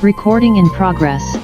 Recording in progress.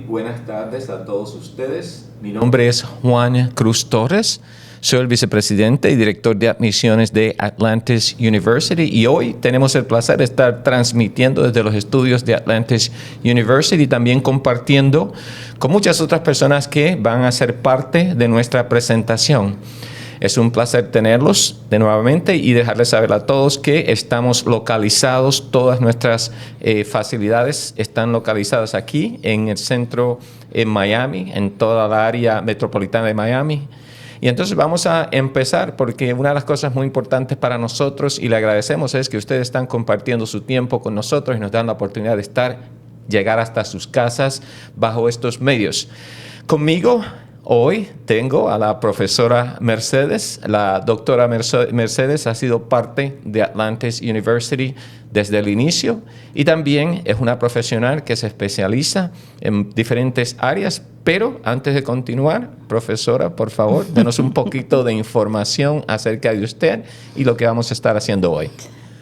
Buenas tardes a todos ustedes. Mi nombre es Juan Cruz Torres. Soy el vicepresidente y director de admisiones de Atlantis University y hoy tenemos el placer de estar transmitiendo desde los estudios de Atlantis University, también compartiendo con muchas otras personas que van a ser parte de nuestra presentación. Es un placer tenerlos de nuevamente y dejarles saber a todos que estamos localizados, todas nuestras facilidades están localizadas aquí en el centro en Miami, en toda la área metropolitana de Miami. Y entonces vamos a empezar porque una de las cosas muy importantes para nosotros y le agradecemos es que ustedes están compartiendo su tiempo con nosotros y nos dan la oportunidad de llegar hasta sus casas bajo estos medios. Conmigo hoy tengo a la profesora Mercedes. La doctora Mercedes ha sido parte de Atlantis University desde el inicio y también es una profesional que se especializa en diferentes áreas. Pero antes de continuar, profesora, por favor, denos un poquito de información acerca de usted y lo que vamos a estar haciendo hoy.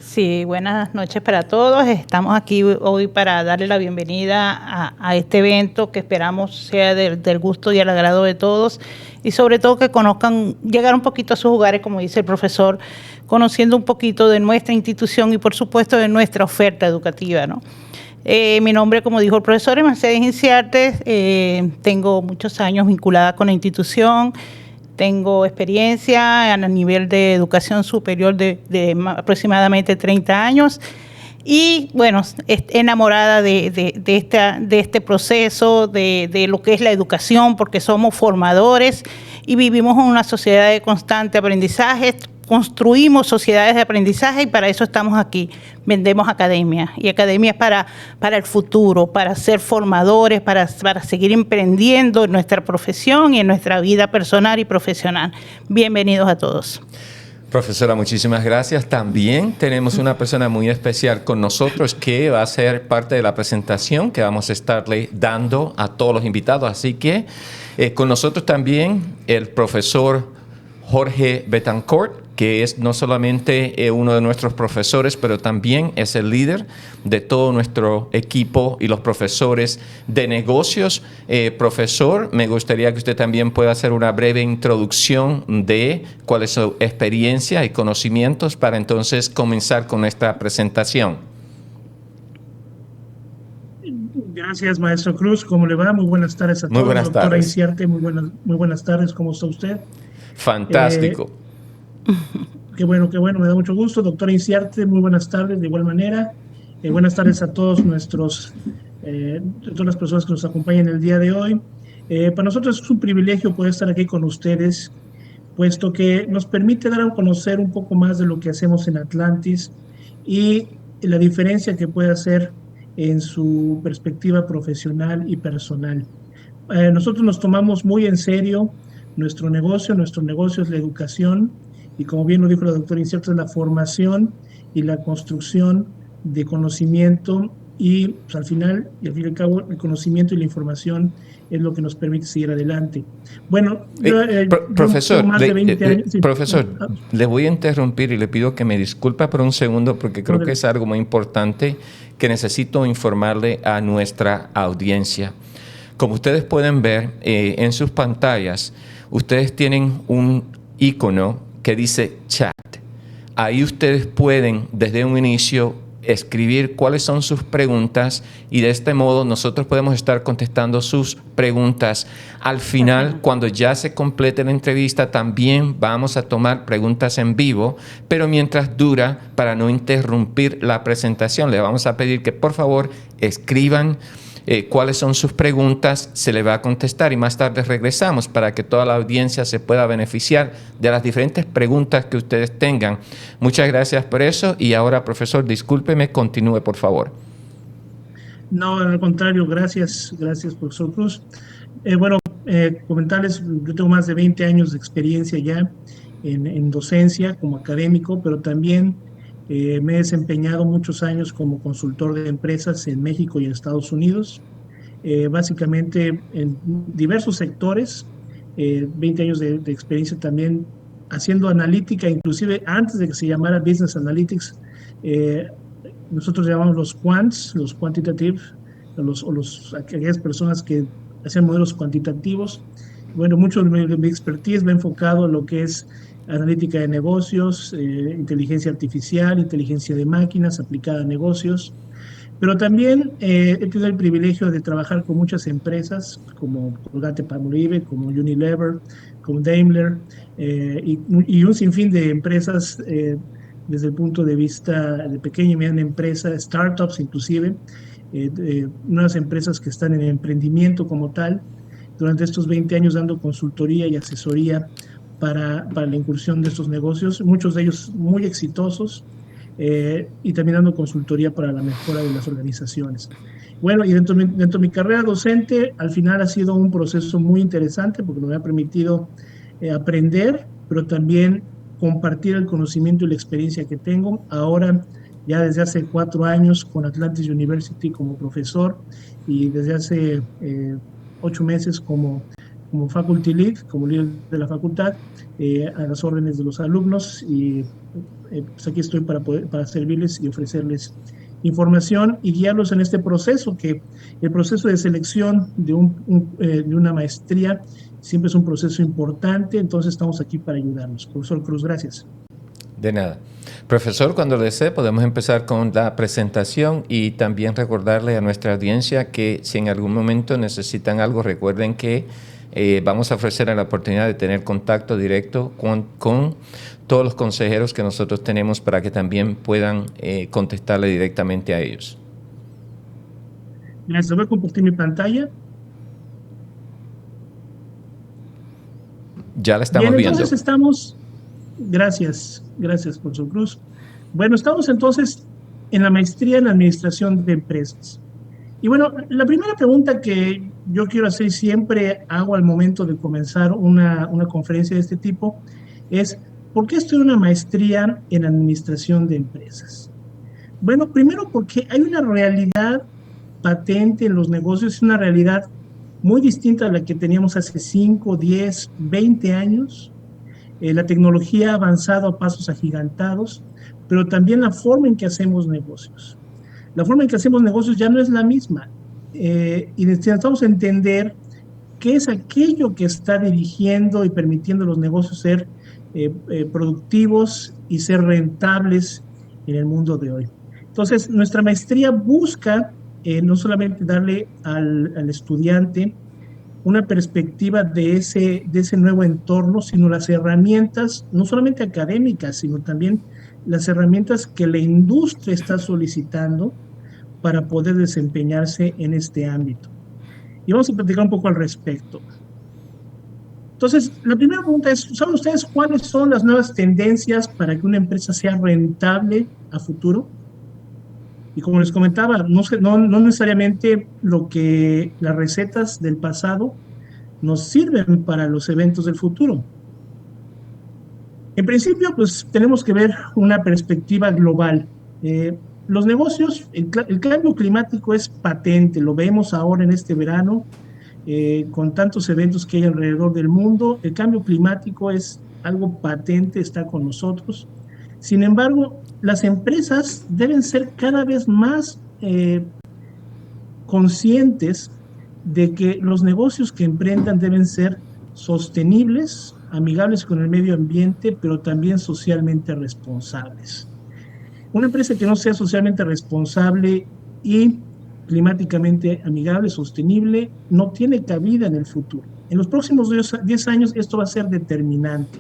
Sí, buenas noches para todos. Estamos aquí hoy para darle la bienvenida a este evento que esperamos sea del gusto y al agrado de todos y sobre todo que conozcan, llegar un poquito a sus hogares, como dice el profesor, conociendo un poquito de nuestra institución y por supuesto de nuestra oferta educativa, ¿no? Mi nombre, como dijo el profesor, es Mercedes Inciartes. Tengo muchos años vinculada con la institución. Tengo experiencia a nivel de educación superior de aproximadamente 30 años Y bueno, enamorada de este proceso, de lo que es la educación, porque somos formadores y vivimos en una sociedad de constante aprendizaje. Construimos sociedades de aprendizaje y para eso estamos aquí. Vendemos academia y academia para el futuro, para ser formadores, para seguir emprendiendo en nuestra profesión y en nuestra vida personal y profesional. Bienvenidos a todos. Profesora, muchísimas gracias. También tenemos una persona muy especial con nosotros que va a ser parte de la presentación que vamos a estarle dando a todos los invitados. Así que con nosotros también el profesor Jorge Betancourt, que es no solamente uno de nuestros profesores, pero también es el líder de todo nuestro equipo y los profesores de negocios. Profesor, me gustaría que usted también pueda hacer una breve introducción de cuál es su experiencia y conocimientos para entonces comenzar con nuestra presentación. Gracias, maestro Cruz. ¿Cómo le va? Muy buenas tardes a todos. Muy buenas tardes. Doctora Inciarte, muy buenas tardes. ¿Cómo está usted? Fantástico. Qué bueno, me da mucho gusto. Doctora Inciarte, muy buenas tardes de igual manera. Buenas tardes a todos todas las personas que nos acompañan el día de hoy. Para nosotros es un privilegio poder estar aquí con ustedes, puesto que nos permite dar a conocer un poco más de lo que hacemos en Atlantis y la diferencia que puede hacer en su perspectiva profesional y personal. Nosotros nos tomamos muy en serio nuestro negocio es la educación y, como bien lo dijo la doctora Inciarte, es la formación y la construcción de conocimiento y pues, al fin y al cabo el conocimiento y la información es lo que nos permite seguir adelante. Bueno, profesor, más de 20 años, sí. Profesor, le voy a interrumpir y le pido que me disculpe por un segundo porque creo que es algo muy importante que necesito informarle a nuestra audiencia. Como ustedes pueden ver en sus pantallas, ustedes tienen un icono que dice chat. Ahí ustedes pueden desde un inicio escribir cuáles son sus preguntas y de este modo nosotros podemos estar contestando sus preguntas. Al final, cuando ya se complete la entrevista, también vamos a tomar preguntas en vivo, pero mientras dura, para no interrumpir la presentación, le vamos a pedir que por favor escriban cuáles son sus preguntas, se le va a contestar y más tarde regresamos para que toda la audiencia se pueda beneficiar de las diferentes preguntas que ustedes tengan. Muchas gracias por eso y ahora, profesor, discúlpeme, continúe, por favor. No, al contrario, gracias, profesor Cruz. Comentarles, yo tengo más de 20 años de experiencia ya en docencia como académico, pero también me he desempeñado muchos años como consultor de empresas en México y en Estados Unidos, básicamente en diversos sectores, 20 años de experiencia también haciendo analítica, inclusive antes de que se llamara Business Analytics, nosotros llamamos los quants, los quantitative, aquellas personas que hacen modelos cuantitativos. Bueno, mucho de mi expertise me ha enfocado en lo que es analítica de negocios, inteligencia artificial, inteligencia de máquinas aplicada a negocios, pero también he tenido el privilegio de trabajar con muchas empresas como Colgate-Palmolive, como Unilever, como Daimler, y un sinfín de empresas desde el punto de vista de pequeña y mediana empresa, startups inclusive, nuevas empresas que están en emprendimiento como tal, durante estos 20 años dando consultoría y asesoría para la incursión de estos negocios, muchos de ellos muy exitosos, y también dando consultoría para la mejora de las organizaciones. Bueno, y dentro de mi carrera docente, al final ha sido un proceso muy interesante porque me ha permitido aprender, pero también compartir el conocimiento y la experiencia que tengo. Ahora, ya desde hace 4 años con Atlantis University como profesor y desde hace 8 meses como faculty lead, como líder de la facultad, a las órdenes de los alumnos, y pues aquí estoy para servirles y ofrecerles información y guiarlos en este proceso, que el proceso de selección de una maestría siempre es un proceso importante, entonces estamos aquí para ayudarlos. Profesor Cruz, gracias. De nada. Profesor, cuando desee podemos empezar con la presentación y también recordarle a nuestra audiencia que si en algún momento necesitan algo, recuerden que Vamos a ofrecer la oportunidad de tener contacto directo con todos los consejeros que nosotros tenemos para que también puedan contestarle directamente a ellos. Gracias, voy a compartir mi pantalla. Ya la estamos Bien, viendo. entonces estamos, gracias, profesor Cruz. Bueno, estamos entonces en la maestría en administración de empresas. Y bueno, la primera pregunta que yo quiero hacer, siempre hago al momento de comenzar una conferencia de este tipo, es ¿por qué estudiar una maestría en administración de empresas? Bueno, primero porque hay una realidad patente en los negocios, es una realidad muy distinta a la que teníamos hace 5, 10, 20 años. La tecnología ha avanzado a pasos agigantados, pero también la forma en que hacemos negocios. La forma en que hacemos negocios ya no es la misma. Y necesitamos entender qué es aquello que está dirigiendo y permitiendo a los negocios ser productivos y ser rentables en el mundo de hoy. Entonces, nuestra maestría busca no solamente darle al estudiante una perspectiva de ese nuevo entorno, sino las herramientas, no solamente académicas, sino también las herramientas que la industria está solicitando para poder desempeñarse en este ámbito. Y vamos a platicar un poco al respecto. Entonces, la primera pregunta es, ¿saben ustedes cuáles son las nuevas tendencias para que una empresa sea rentable a futuro? Y como les comentaba, no necesariamente las recetas del pasado nos sirven para los eventos del futuro. En principio, pues tenemos que ver una perspectiva global. Los negocios, el cambio climático es patente, lo vemos ahora en este verano, con tantos eventos que hay alrededor del mundo. El cambio climático es algo patente, está con nosotros. Sin embargo, las empresas deben ser cada vez más conscientes de que los negocios que emprendan deben ser sostenibles, amigables con el medio ambiente, pero también socialmente responsables. Una empresa que no sea socialmente responsable y climáticamente amigable, sostenible, no tiene cabida en el futuro. En los próximos 10 años esto va a ser determinante.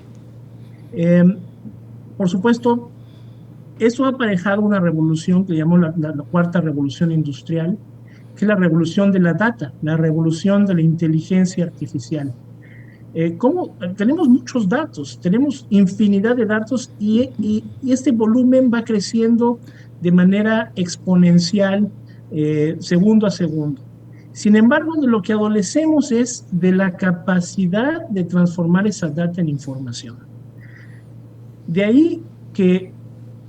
Por supuesto, esto ha aparejado una revolución que llamó la cuarta revolución industrial, que es la revolución de la data, la revolución de la inteligencia artificial. Tenemos muchos datos, tenemos infinidad de datos y este volumen va creciendo de manera exponencial, segundo a segundo. Sin embargo, de lo que adolecemos es de la capacidad de transformar esa data en información. De ahí que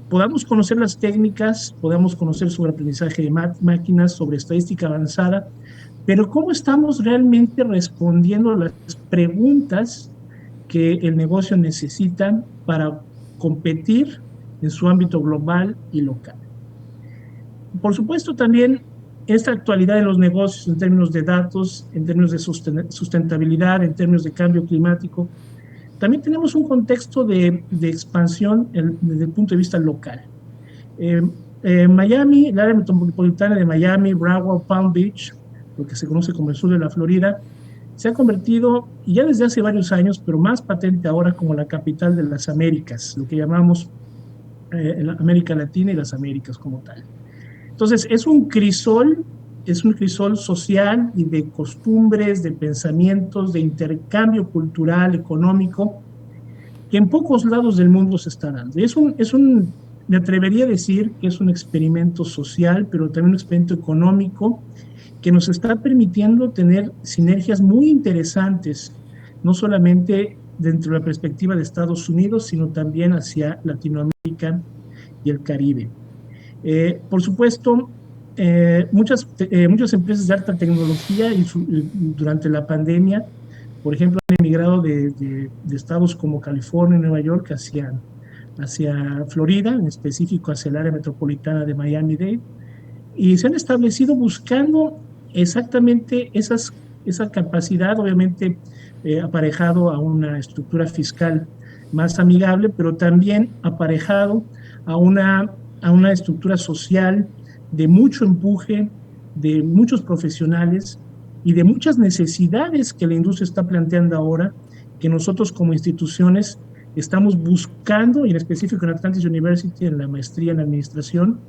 podamos conocer las técnicas, podamos conocer sobre aprendizaje de máquinas, sobre estadística avanzada, pero ¿cómo estamos realmente respondiendo a las preguntas que el negocio necesita para competir en su ámbito global y local? Por supuesto, también esta actualidad de los negocios en términos de datos, en términos de sustentabilidad, en términos de cambio climático, también tenemos un contexto de expansión desde el punto de vista local. Miami, el área metropolitana de Miami, Broward, Palm Beach, lo que se conoce como el sur de la Florida, se ha convertido, y ya desde hace varios años, pero más patente ahora, como la capital de las Américas, lo que llamamos América Latina y las Américas como tal. Entonces, es un crisol social y de costumbres, de pensamientos, de intercambio cultural, económico, que en pocos lados del mundo se está dando. Me atrevería a decir que es un experimento social, pero también un experimento económico, que nos está permitiendo tener sinergias muy interesantes, no solamente dentro de la perspectiva de Estados Unidos, sino también hacia Latinoamérica y el Caribe. Por supuesto, muchas empresas de alta tecnología durante la pandemia, por ejemplo, han emigrado de estados como California y Nueva York hacia Florida, en específico hacia el área metropolitana de Miami-Dade, y se han establecido buscando exactamente esa capacidad, obviamente aparejado a una estructura fiscal más amigable, pero también aparejado a una estructura social de mucho empuje, de muchos profesionales y de muchas necesidades que la industria está planteando ahora, que nosotros como instituciones estamos buscando, y en específico en Atlantis University, en la maestría en administración,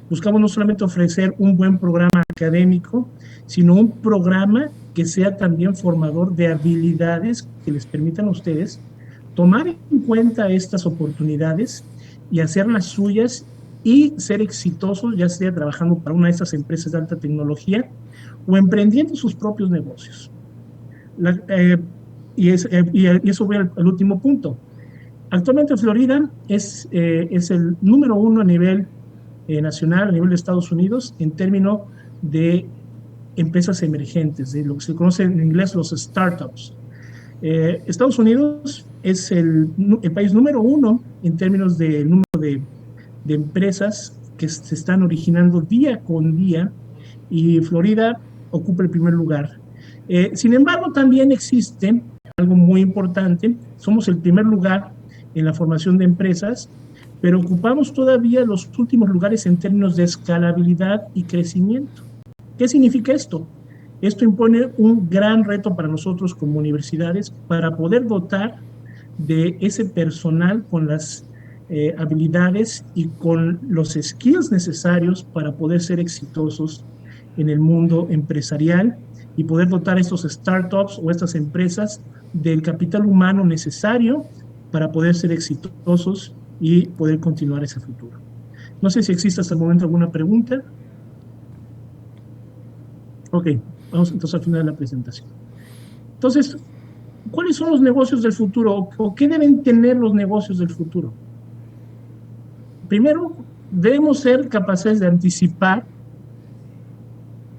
buscamos no solamente ofrecer un buen programa académico, sino un programa que sea también formador de habilidades que les permitan a ustedes tomar en cuenta estas oportunidades y hacerlas suyas y ser exitosos, ya sea trabajando para una de estas empresas de alta tecnología o emprendiendo sus propios negocios. Y eso voy al último punto. Actualmente Florida es el número 1 a nivel nacional, a nivel de Estados Unidos, en términos de empresas emergentes, de lo que se conoce en inglés los startups. Estados Unidos es el país número 1 en términos de número de empresas que se están originando día con día, y Florida ocupa el primer lugar. Sin embargo, también existe algo muy importante: somos el primer lugar en la formación de empresas, pero ocupamos todavía los últimos lugares en términos de escalabilidad y crecimiento. ¿Qué significa esto? Esto impone un gran reto para nosotros como universidades para poder dotar de ese personal con las habilidades y con los skills necesarios para poder ser exitosos en el mundo empresarial y poder dotar a estos startups o estas empresas del capital humano necesario para poder ser exitosos y poder continuar ese futuro. No sé si existe hasta el momento alguna pregunta. Ok, vamos entonces al final de la presentación. Entonces, ¿cuáles son los negocios del futuro o qué deben tener los negocios del futuro? Primero, debemos ser capaces de anticipar.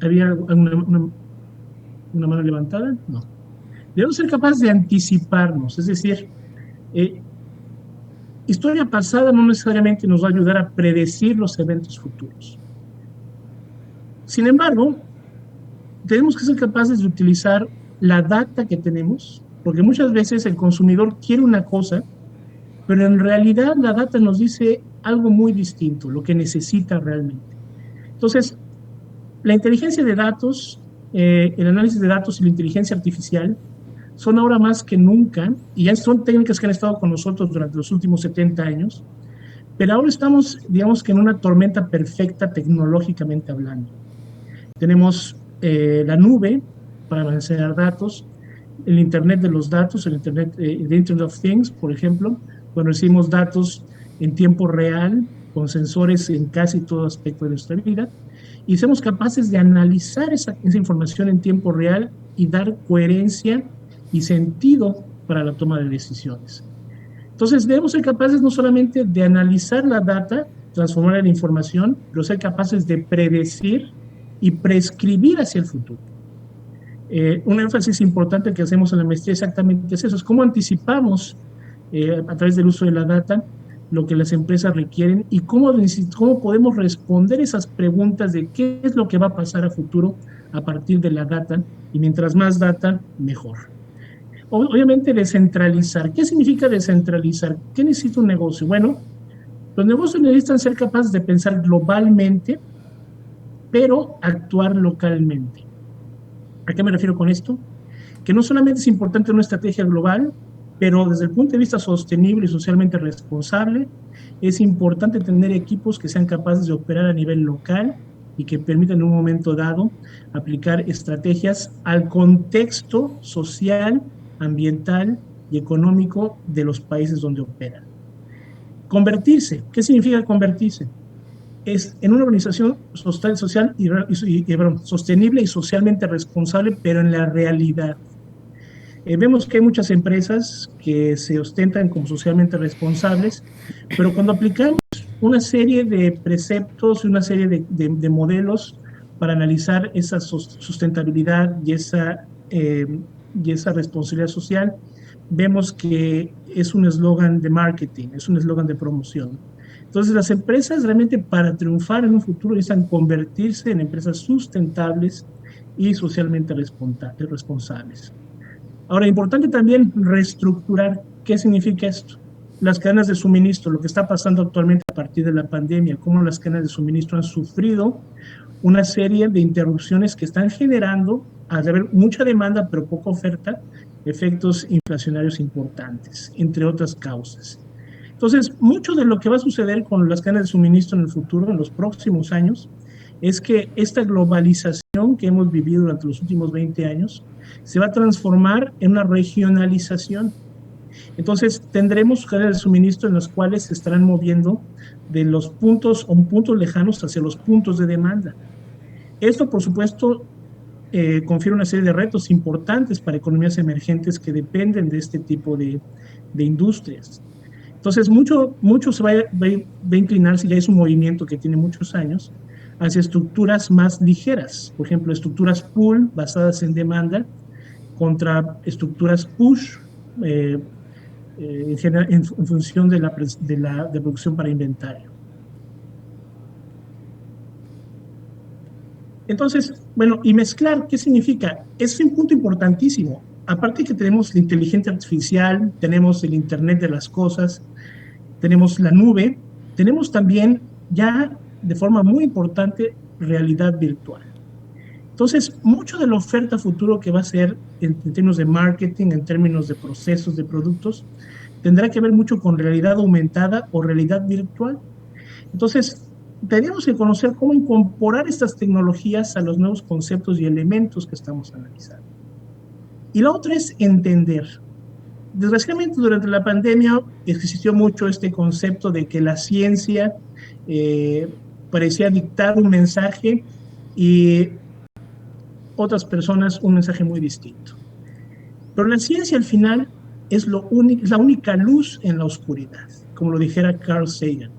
¿Había una mano levantada? No. Debemos ser capaces de anticiparnos, es decir, historia pasada no necesariamente nos va a ayudar a predecir los eventos futuros. Sin embargo, tenemos que ser capaces de utilizar la data que tenemos, porque muchas veces el consumidor quiere una cosa, pero en realidad la data nos dice algo muy distinto, lo que necesita realmente. Entonces, la inteligencia de datos, el análisis de datos y la inteligencia artificial son ahora más que nunca, y ya son técnicas que han estado con nosotros durante los últimos 70 años, pero ahora estamos, digamos que en una tormenta perfecta tecnológicamente hablando. Tenemos la nube para almacenar datos, el Internet de los datos, el Internet, the Internet of Things, por ejemplo, cuando recibimos datos en tiempo real, con sensores en casi todo aspecto de nuestra vida, y somos capaces de analizar esa información en tiempo real y dar coherencia y sentido para la toma de decisiones. Entonces debemos ser capaces no solamente de analizar la data, transformarla en información, pero ser capaces de predecir y prescribir hacia el futuro. Un énfasis importante que hacemos en la maestría exactamente es eso, es cómo anticipamos a través del uso de la data lo que las empresas requieren y cómo podemos responder esas preguntas de qué es lo que va a pasar a futuro a partir de la data, y mientras más data, mejor. Obviamente descentralizar. ¿Qué significa descentralizar? ¿Qué necesita un negocio? Bueno, los negocios necesitan ser capaces de pensar globalmente, pero actuar localmente. ¿A qué me refiero con esto? Que no solamente es importante una estrategia global, pero desde el punto de vista sostenible y socialmente responsable, es importante tener equipos que sean capaces de operar a nivel local y que permitan en un momento dado aplicar estrategias al contexto social, ambiental y económico de los países donde operan. Convertirse. ¿Qué significa convertirse? Es en una organización sostenible y socialmente responsable, pero en la realidad. Vemos que hay muchas empresas que se ostentan como socialmente responsables, pero cuando aplicamos una serie de preceptos y una serie de modelos para analizar esa sustentabilidad y esa responsabilidad social, vemos que es un eslogan de marketing, es un eslogan de promoción. Entonces, las empresas realmente para triunfar en un futuro necesitan convertirse en empresas sustentables y socialmente responsables. Ahora, importante también reestructurar. ¿Qué significa esto? Las cadenas de suministro, lo que está pasando actualmente a partir de la pandemia, cómo las cadenas de suministro han sufrido una serie de interrupciones que están generando, al haber mucha demanda pero poca oferta, efectos inflacionarios importantes, entre otras causas. Entonces, mucho de lo que va a suceder con las cadenas de suministro en el futuro, en los próximos años, es que esta globalización que hemos vivido durante los últimos 20 años se va a transformar en una regionalización. Entonces, tendremos cadenas de suministro en las cuales se estarán moviendo de los puntos o puntos lejanos hacia los puntos de demanda. Esto, por supuesto, confiere una serie de retos importantes para economías emergentes que dependen de este tipo de industrias. Entonces, mucho se va a inclinarse, ya es un movimiento que tiene muchos años, hacia estructuras más ligeras. Por ejemplo, estructuras pull basadas en demanda contra estructuras push en función de la producción para inventario. Entonces, bueno, y mezclar, ¿qué significa? Es un punto importantísimo. Aparte que tenemos la inteligencia artificial, tenemos el Internet de las cosas, tenemos la nube, tenemos también ya de forma muy importante realidad virtual. Entonces, mucho de la oferta futuro que va a ser en términos de marketing, en términos de procesos, de productos, tendrá que ver mucho con realidad aumentada o realidad virtual. Entonces, tenemos que conocer cómo incorporar estas tecnologías a los nuevos conceptos y elementos que estamos analizando. Y la otra es entender. Desgraciadamente, durante la pandemia existió mucho este concepto de que la ciencia parecía dictar un mensaje y otras personas un mensaje muy distinto. Pero la ciencia al final es la única luz en la oscuridad, como lo dijera Carl Sagan.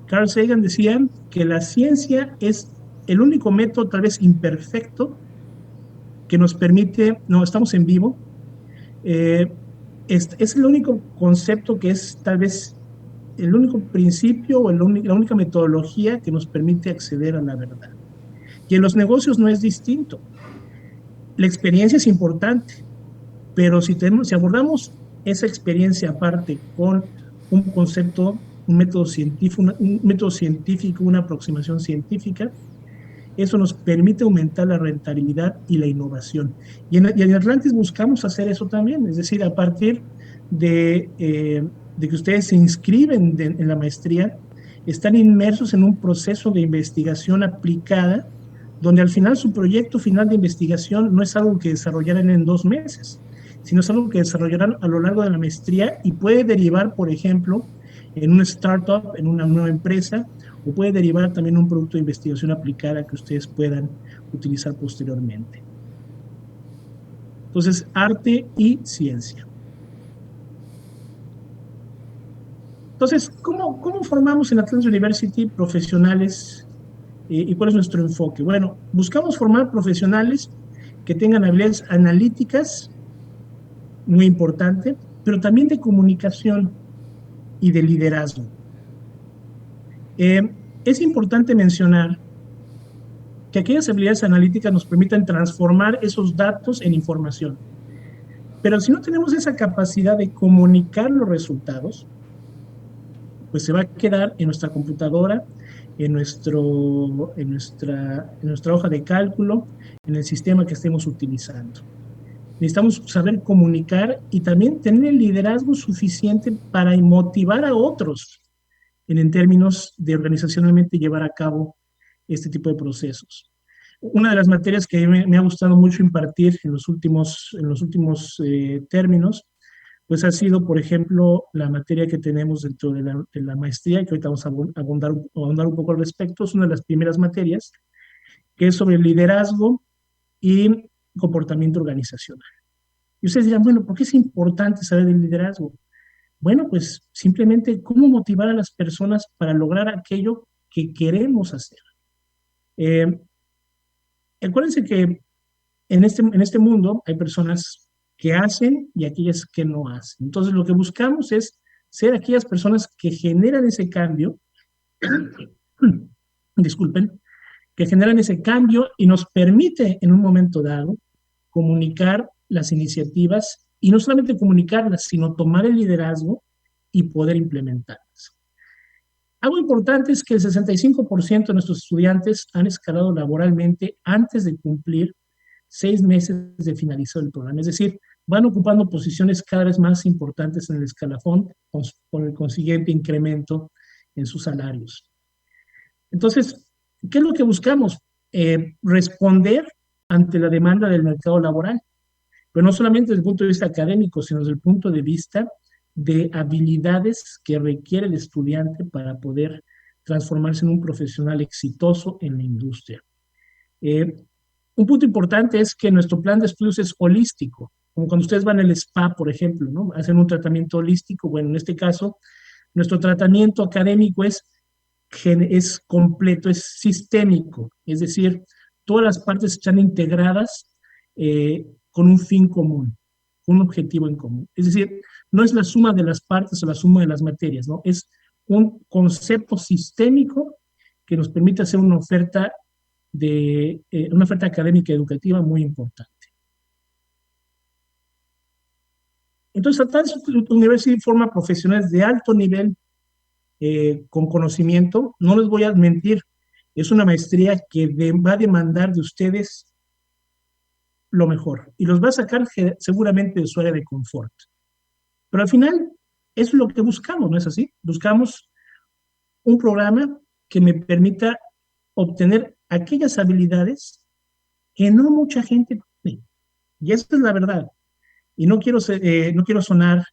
Carl Sagan decía que la ciencia es el único método, tal vez imperfecto, que nos permite, no, estamos en vivo, es el único concepto que es tal vez el único principio o la única metodología que nos permite acceder a la verdad. Y en los negocios no es distinto. La experiencia es importante, pero si abordamos esa experiencia aparte con un concepto, un método científico, una aproximación científica, eso nos permite aumentar la rentabilidad y la innovación. Y en Atlantis buscamos hacer eso también, es decir, a partir de que ustedes se inscriben en la maestría, están inmersos en un proceso de investigación aplicada, donde al final su proyecto final de investigación no es algo que desarrollarán en 2 meses, sino es algo que desarrollarán a lo largo de la maestría y puede derivar, por ejemplo, en una startup, en una nueva empresa, o puede derivar también un producto de investigación aplicada que ustedes puedan utilizar posteriormente. Entonces, arte y ciencia. Entonces, ¿cómo formamos en Atlantis University profesionales y cuál es nuestro enfoque? Bueno, buscamos formar profesionales que tengan habilidades analíticas, muy importante, pero también de comunicación y de liderazgo. Es importante mencionar que aquellas habilidades analíticas nos permitan transformar esos datos en información. Pero si no tenemos esa capacidad de comunicar los resultados, pues se va a quedar en nuestra computadora, en nuestra hoja de cálculo, en el sistema que estemos utilizando. Necesitamos saber comunicar y también tener el liderazgo suficiente para motivar a otros en términos de organizacionalmente llevar a cabo este tipo de procesos. Una de las materias que me ha gustado mucho impartir en los últimos términos, pues ha sido, por ejemplo, la materia que tenemos dentro de la maestría, que ahorita vamos a abundar un poco al respecto. Es una de las primeras materias, que es sobre liderazgo y comportamiento organizacional. Y ustedes dirán, bueno, ¿por qué es importante saber del liderazgo? Bueno, pues simplemente cómo motivar a las personas para lograr aquello que queremos hacer. Acuérdense que en este mundo hay personas que hacen y aquellas que no hacen. Entonces, lo que buscamos es ser aquellas personas que generan ese cambio, disculpen, que generan ese cambio y nos permite en un momento dado comunicar las iniciativas y no solamente comunicarlas, sino tomar el liderazgo y poder implementarlas. Algo importante es que el 65% de nuestros estudiantes han escalado laboralmente antes de cumplir 6 meses de finalizar el programa. Es decir, van ocupando posiciones cada vez más importantes en el escalafón con el consiguiente incremento en sus salarios. Entonces, ¿qué es lo que buscamos? Responder ante la demanda del mercado laboral, pero no solamente desde el punto de vista académico, sino desde el punto de vista de habilidades que requiere el estudiante para poder transformarse en un profesional exitoso en la industria. Un punto importante es que nuestro plan de estudios es holístico, como cuando ustedes van al spa, por ejemplo, ¿no? Hacen un tratamiento holístico. Bueno, en este caso, nuestro tratamiento académico es completo, es sistémico, es decir, todas las partes están integradas con un fin común, un objetivo en común. Es decir, no es la suma de las partes o la suma de las materias, ¿no? Es un concepto sistémico que nos permite hacer una oferta académica y educativa muy importante. Entonces, Advanced University forma profesionales de alto nivel con conocimiento. No les voy a mentir, es una maestría que va a demandar de ustedes lo mejor y los va a sacar seguramente de su área de confort. Pero al final, es lo que buscamos, ¿no es así? Buscamos un programa que me permita obtener aquellas habilidades que no mucha gente tiene. Y esa es la verdad. Y no quiero sonar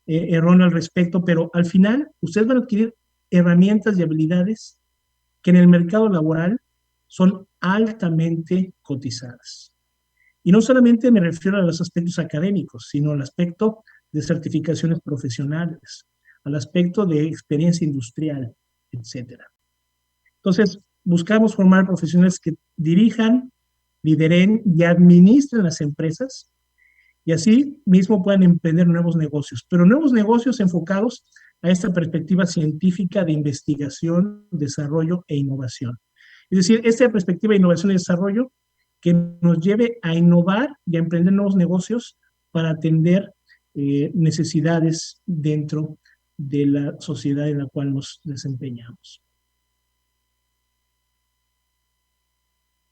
erróneo al respecto, pero al final ustedes van a adquirir herramientas y habilidades que en el mercado laboral son altamente cotizadas. Y no solamente me refiero a los aspectos académicos, sino al aspecto de certificaciones profesionales, al aspecto de experiencia industrial, etc. Entonces, buscamos formar profesionales que dirijan, lideren y administren las empresas y así mismo puedan emprender nuevos negocios, pero nuevos negocios enfocados a esta perspectiva científica de investigación, desarrollo e innovación. Es decir, esta perspectiva de innovación y desarrollo que nos lleve a innovar y a emprender nuevos negocios para atender necesidades dentro de la sociedad en la cual nos desempeñamos.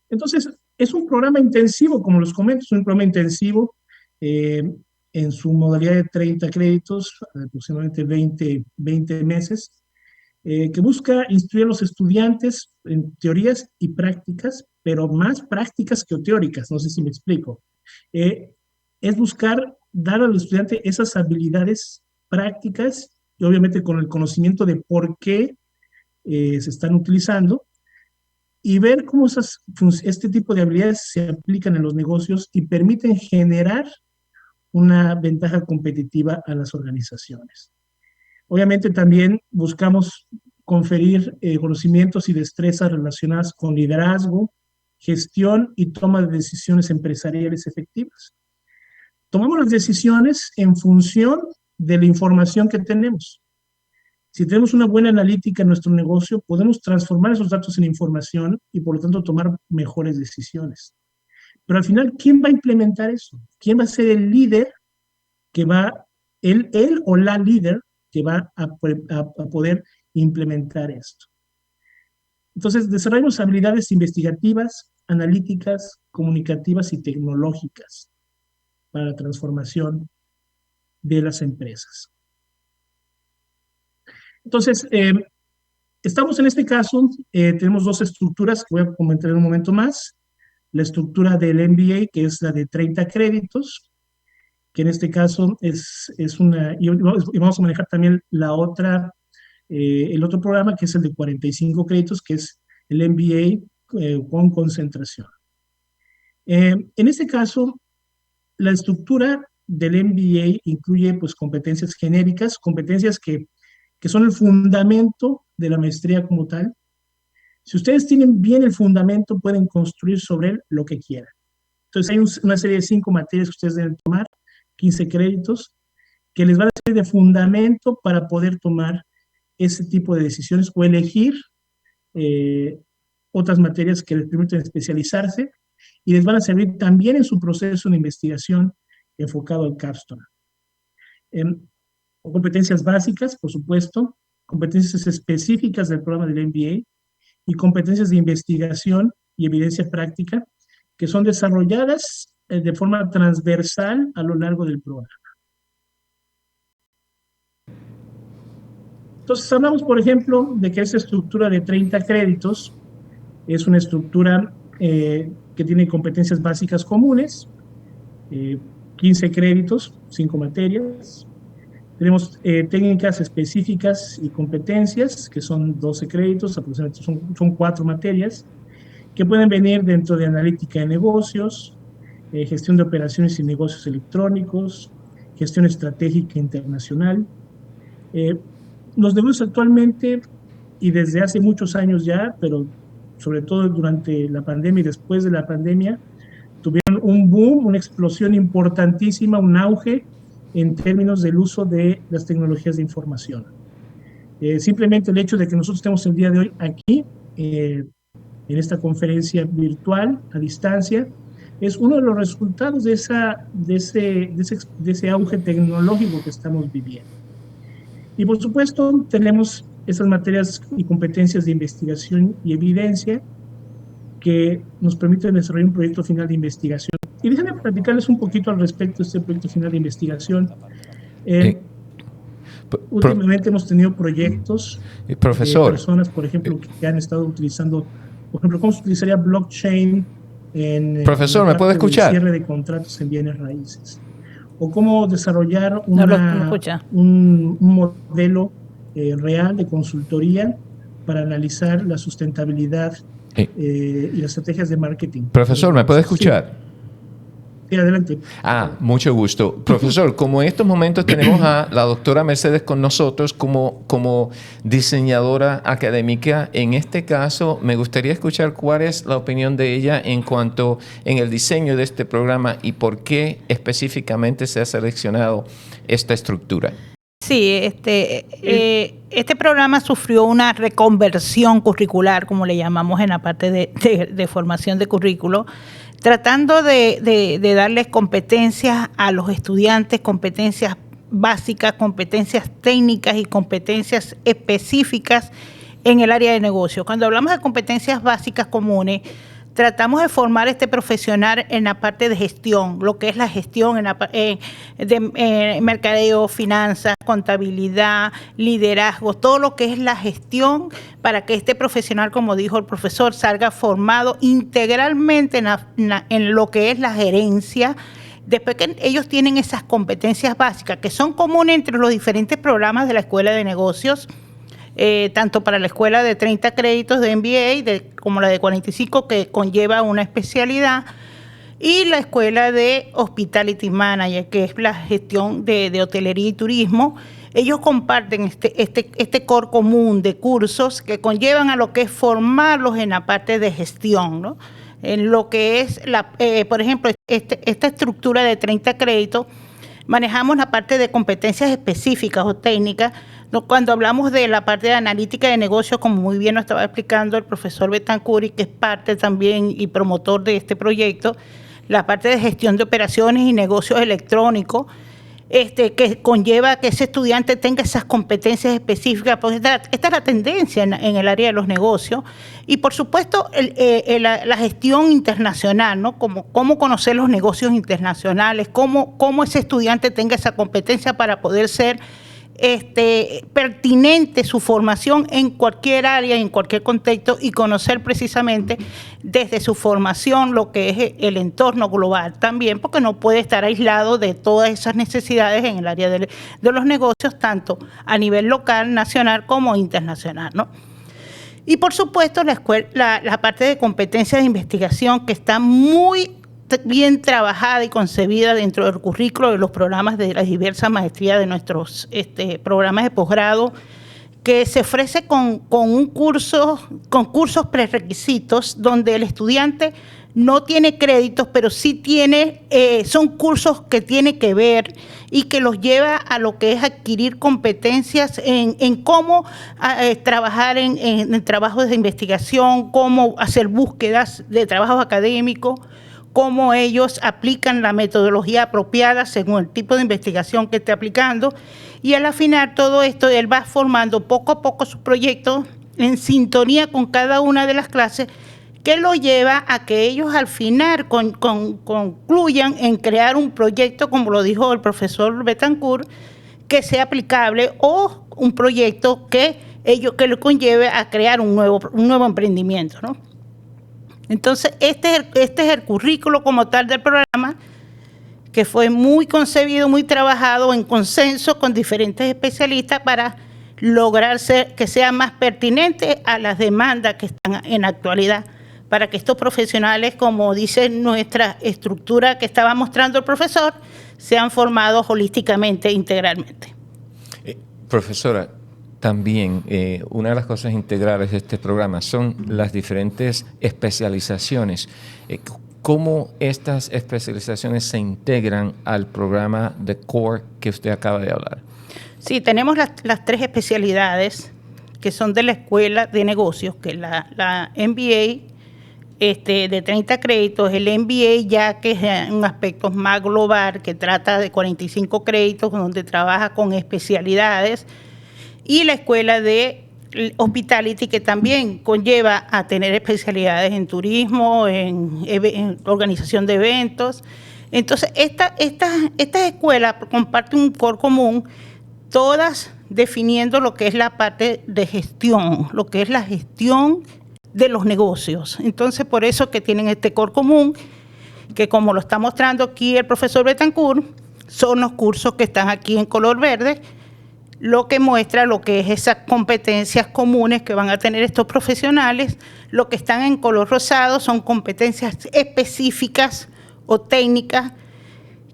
Entonces, es un programa intensivo, como les comento, es un programa intensivo en su modalidad de 30 créditos, aproximadamente 20 meses, que busca instruir a los estudiantes en teorías y prácticas, pero más prácticas que teóricas, no sé si me explico. Es buscar dar al estudiante esas habilidades prácticas y obviamente con el conocimiento de por qué se están utilizando y ver cómo este tipo de habilidades se aplican en los negocios y permiten generar una ventaja competitiva a las organizaciones. Obviamente también buscamos conferir conocimientos y destrezas relacionadas con liderazgo, gestión y toma de decisiones empresariales efectivas. Tomamos las decisiones en función de la información que tenemos. Si tenemos una buena analítica en nuestro negocio, podemos transformar esos datos en información y por lo tanto tomar mejores decisiones. Pero al final, ¿quién va a implementar eso? ¿Quién va a ser el líder que él o la líder que va a poder implementar esto? Entonces, desarrollamos habilidades investigativas, analíticas, comunicativas y tecnológicas para la transformación de las empresas. Entonces, estamos en este caso, tenemos dos estructuras que voy a comentar en un momento más. La estructura del MBA, que es la de 30 créditos, que en este caso es una, y vamos a manejar también el otro programa, que es el de 45 créditos, que es el MBA con concentración. En este caso, la estructura del MBA incluye pues competencias genéricas, competencias que son el fundamento de la maestría como tal. Si ustedes tienen bien el fundamento, pueden construir sobre él lo que quieran. Entonces hay una serie de 5 materias que ustedes deben tomar, 15 créditos, que les van a servir de fundamento para poder tomar ese tipo de decisiones o elegir otras materias que les permiten especializarse y les van a servir también en su proceso de investigación enfocado al capstone. Competencias básicas, por supuesto, competencias específicas del programa del MBA y competencias de investigación y evidencia práctica que son desarrolladas de forma transversal a lo largo del programa. Entonces, hablamos, por ejemplo, de que esa estructura de 30 créditos es una estructura que tiene competencias básicas comunes, 15 créditos, 5 materias. Tenemos técnicas específicas y competencias, que son 12 créditos, aproximadamente son 4 materias, que pueden venir dentro de analítica de negocios, gestión de operaciones y negocios electrónicos, gestión estratégica internacional. Los negocios actualmente, y desde hace muchos años ya, pero sobre todo durante la pandemia y después de la pandemia, tuvieron un boom, una explosión importantísima, un auge en términos del uso de las tecnologías de información. Simplemente el hecho de que nosotros estemos el día de hoy aquí, en esta conferencia virtual, a distancia, es uno de los resultados de ese auge tecnológico que estamos viviendo. Y por supuesto, tenemos esas materias y competencias de investigación y evidencia que nos permiten desarrollar un proyecto final de investigación. Y déjenme platicarles un poquito al respecto de este proyecto final de investigación. Últimamente hemos tenido proyectos de personas, por ejemplo, que han estado utilizando, por ejemplo, cómo se utilizaría blockchain en profesor, ¿me puede escuchar? Cierre de contratos en bienes raíces. O cómo desarrollar un modelo real de consultoría para analizar la sustentabilidad y las estrategias de marketing. Profesor, ¿me puede escuchar? Sí, adelante. Mucho gusto. Profesor, como en estos momentos tenemos a la doctora Mercedes con nosotros como diseñadora académica, en este caso me gustaría escuchar cuál es la opinión de ella en cuanto en el diseño de este programa y por qué específicamente se ha seleccionado esta estructura. Sí, este programa sufrió una reconversión curricular, como le llamamos en la parte de formación de currículo, tratando de darles competencias a los estudiantes, competencias básicas, competencias técnicas y competencias específicas en el área de negocio. Cuando hablamos de competencias básicas comunes, tratamos de formar este profesional en la parte de gestión, lo que es la gestión de mercadeo, finanzas, contabilidad, liderazgo, todo lo que es la gestión para que este profesional, como dijo el profesor, salga formado integralmente en lo que es la gerencia. Después que ellos tienen esas competencias básicas que son comunes entre los diferentes programas de la Escuela de Negocios, tanto para la escuela de 30 créditos de MBA como la de 45 que conlleva una especialidad, y la escuela de Hospitality Manager, que es la gestión de hotelería y turismo. Ellos comparten este core común de cursos que conllevan a lo que es formarlos en la parte de gestión, ¿no? En lo que es, por ejemplo, esta estructura de 30 créditos, manejamos la parte de competencias específicas o técnicas. Cuando hablamos de la parte de analítica de negocios, como muy bien nos estaba explicando el profesor Betancur, que es parte también y promotor de este proyecto, la parte de gestión de operaciones y negocios electrónicos, que conlleva que ese estudiante tenga esas competencias específicas, porque esta es la tendencia en el área de los negocios. Y por supuesto la gestión internacional, ¿no? Cómo conocer los negocios internacionales, cómo ese estudiante tenga esa competencia para poder ser pertinente su formación en cualquier área, en cualquier contexto, y conocer precisamente desde su formación lo que es el entorno global también, porque no puede estar aislado de todas esas necesidades en el área de los negocios, tanto a nivel local, nacional como internacional, ¿no? Y por supuesto la parte de competencias de investigación, que está muy bien trabajada y concebida dentro del currículo de los programas de las diversas maestrías de nuestros programas de posgrado, que se ofrece con cursos prerequisitos donde el estudiante no tiene créditos, pero sí tiene, son cursos que tiene que ver y que los lleva a lo que es adquirir competencias en cómo trabajar en trabajos de investigación, cómo hacer búsquedas de trabajos académicos, cómo ellos aplican la metodología apropiada según el tipo de investigación que esté aplicando. Y al final todo esto, él va formando poco a poco su proyecto en sintonía con cada una de las clases, que lo lleva a que ellos al final concluyan en crear un proyecto, como lo dijo el profesor Betancourt, que sea aplicable, o un proyecto que le conlleve a crear un nuevo emprendimiento, ¿no? Entonces, este es el currículo como tal del programa, que fue muy concebido, muy trabajado en consenso con diferentes especialistas para lograr que sea más pertinente a las demandas que están en la actualidad, para que estos profesionales, como dice nuestra estructura que estaba mostrando el profesor, sean formados holísticamente, integralmente. Profesora, también una de las cosas integrales de este programa son las diferentes especializaciones. ¿Cómo estas especializaciones se integran al programa de CORE que usted acaba de hablar? Sí, tenemos las 3 especialidades que son de la Escuela de Negocios, que es la MBA de 30 créditos, el MBA ya que es un aspecto más global, que trata de 45 créditos, donde trabaja con especialidades, y la Escuela de Hospitality, que también conlleva a tener especialidades en turismo, en organización de eventos. Entonces, estas escuelas comparten un core común, todas definiendo lo que es la parte de gestión, lo que es la gestión de los negocios. Entonces, por eso que tienen este core común, que como lo está mostrando aquí el profesor Betancourt, son los cursos que están aquí en color verde, lo que muestra lo que es esas competencias comunes que van a tener estos profesionales. Lo que están en color rosado son competencias específicas o técnicas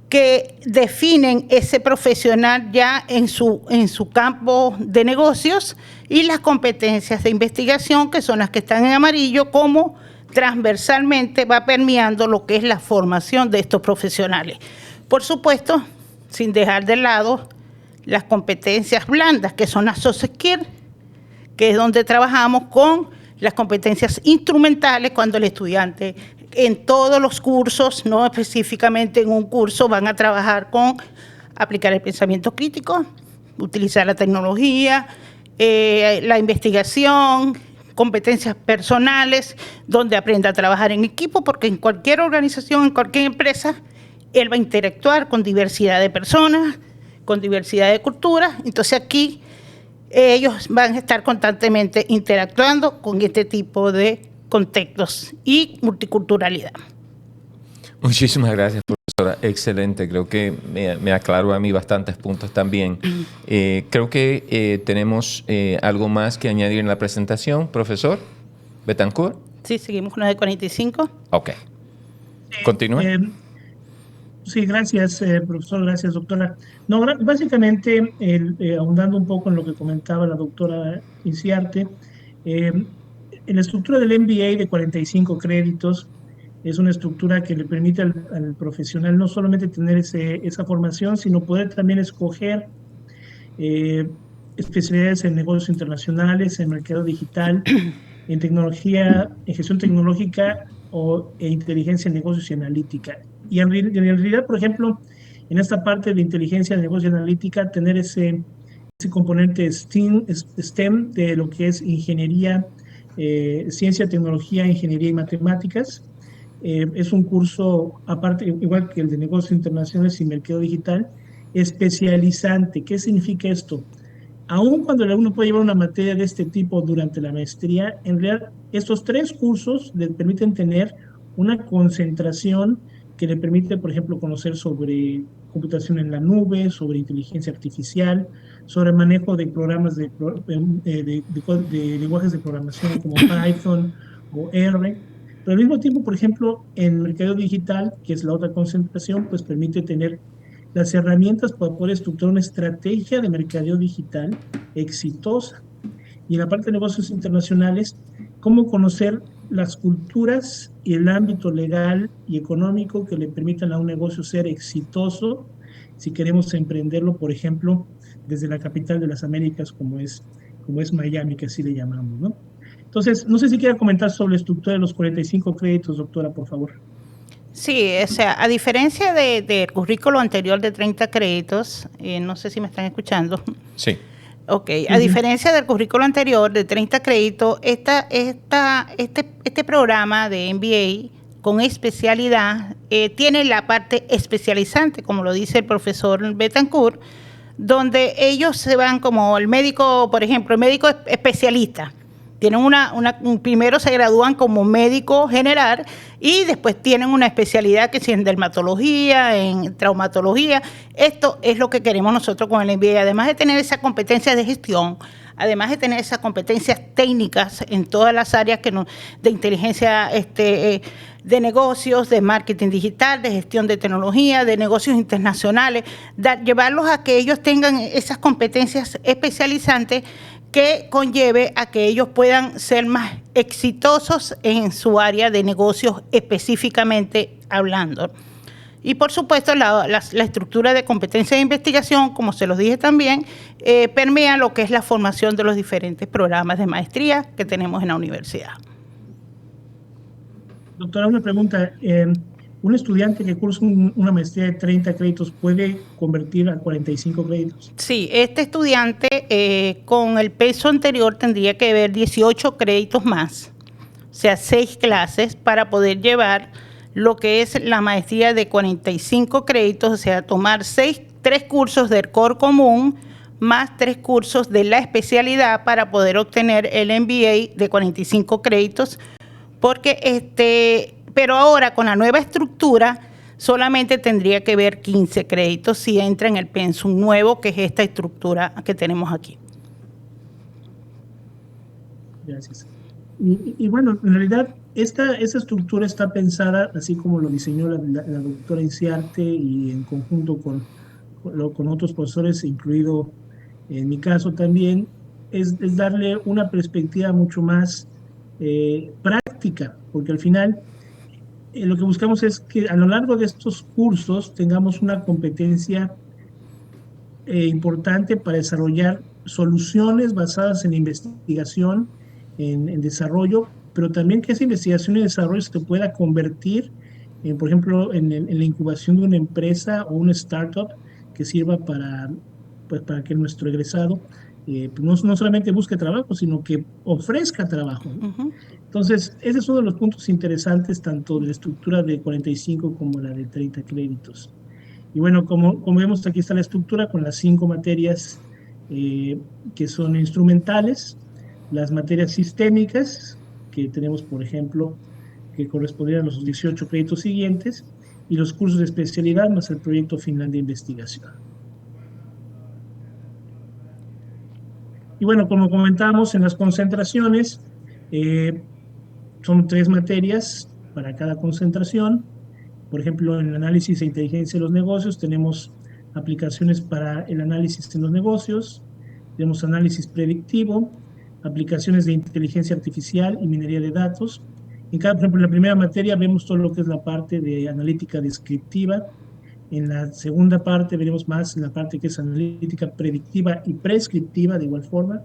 que definen ese profesional ya en su campo de negocios, y las competencias de investigación, que son las que están en amarillo, como transversalmente va permeando lo que es la formación de estos profesionales. Por supuesto, sin dejar de lado las competencias blandas, que son las soft skills, que es donde trabajamos con las competencias instrumentales, cuando el estudiante en todos los cursos, no específicamente en un curso, van a trabajar con aplicar el pensamiento crítico, utilizar la tecnología, la investigación, competencias personales, donde aprenda a trabajar en equipo, porque en cualquier organización, en cualquier empresa, él va a interactuar con diversidad de personas, con diversidad de culturas. Entonces aquí ellos van a estar constantemente interactuando con este tipo de contextos y multiculturalidad. Muchísimas gracias, profesora. Excelente. Creo que me aclaró a mí bastantes puntos también. Creo que tenemos algo más que añadir en la presentación, profesor Betancourt. Sí, seguimos con la de 45. Ok. Continúe. Sí, gracias, profesor, gracias, doctora. No, básicamente, ahondando un poco en lo que comentaba la doctora Inciarte, en la estructura del MBA de 45 créditos, es una estructura que le permite al profesional no solamente tener esa formación, sino poder también escoger especialidades en negocios internacionales, en mercado digital, en tecnología, en gestión tecnológica e inteligencia en negocios y analítica. Y en realidad, por ejemplo, en esta parte de inteligencia de negocio y analítica, tener ese componente STEM de lo que es ingeniería, ciencia, tecnología, ingeniería y matemáticas. Es un curso, aparte, igual que el de negocios internacionales y mercado digital, especializante. ¿Qué significa esto? Aún cuando el alumno puede llevar una materia de este tipo durante la maestría, en realidad estos 3 cursos le permiten tener una concentración que le permite, por ejemplo, conocer sobre computación en la nube, sobre inteligencia artificial, sobre manejo de programas de lenguajes de programación como Python o R. Pero al mismo tiempo, por ejemplo, en mercado digital, que es la otra concentración, pues permite tener las herramientas para poder estructurar una estrategia de mercadeo digital exitosa. Y en la parte de negocios internacionales, cómo conocer las culturas y el ámbito legal y económico que le permitan a un negocio ser exitoso si queremos emprenderlo, por ejemplo, desde la capital de las Américas, como es Miami, que así le llamamos, ¿no? Entonces, no sé si quiera comentar sobre la estructura de los 45 créditos, doctora, por favor. Sí, o sea, a diferencia del currículo anterior de 30 créditos, no sé si me están escuchando. Sí. Ok, a diferencia del currículo anterior de 30 créditos, este programa de MBA con especialidad tiene la parte especializante, como lo dice el profesor Betancourt, donde ellos se van como el médico, por ejemplo, el médico especialista. Tienen primero se gradúan como médico general y después tienen una especialidad que es en dermatología, en traumatología. Esto es lo que queremos nosotros con el MBA. Además de tener esa competencia de gestión, además de tener esas competencias técnicas en todas las áreas de inteligencia, de negocios, de marketing digital, de gestión de tecnología, de negocios internacionales, llevarlos a que ellos tengan esas competencias especializantes que conlleve a que ellos puedan ser más exitosos en su área de negocios específicamente hablando. Y por supuesto la estructura de competencia de investigación, como se los dije también, permea lo que es la formación de los diferentes programas de maestría que tenemos en la universidad. Doctora, una pregunta. ¿Un estudiante que cursa una maestría de 30 créditos puede convertir a 45 créditos? Sí, este estudiante con el peso anterior tendría que ver 18 créditos más, o sea, 6 clases para poder llevar lo que es la maestría de 45 créditos, o sea, tomar 3 cursos del core común más 3 cursos de la especialidad para poder obtener el MBA de 45 créditos, porque pero ahora con la nueva estructura solamente tendría que ver 15 créditos si entra en el pensum nuevo, que es esta estructura que tenemos aquí. Gracias. Y bueno, en realidad esa estructura está pensada, así como lo diseñó la doctora Inciarte y en conjunto con otros profesores, incluido en mi caso también, es darle una perspectiva mucho más práctica, porque al final lo que buscamos es que a lo largo de estos cursos tengamos una competencia importante para desarrollar soluciones basadas en investigación, en desarrollo, pero también que esa investigación y desarrollo se pueda convertir, por ejemplo, en la incubación de una empresa o una startup que sirva para que nuestro egresado no solamente busque trabajo, sino que ofrezca trabajo, ¿no? Uh-huh. Entonces, ese es uno de los puntos interesantes, tanto de la estructura de 45 como la de 30 créditos. Y bueno, como vemos, aquí está la estructura con las 5 materias que son instrumentales, las materias sistémicas, que tenemos, por ejemplo, que correspondían a los 18 créditos siguientes, y los cursos de especialidad más el proyecto final de investigación. Y bueno, como comentábamos en las concentraciones, son 3 materias para cada concentración. Por ejemplo, en el análisis e inteligencia de los negocios tenemos aplicaciones para el análisis en los negocios, tenemos análisis predictivo, aplicaciones de inteligencia artificial y minería de datos. Por ejemplo, en la primera materia vemos todo lo que es la parte de analítica descriptiva. En la segunda parte veremos más en la parte que es analítica predictiva y prescriptiva de igual forma.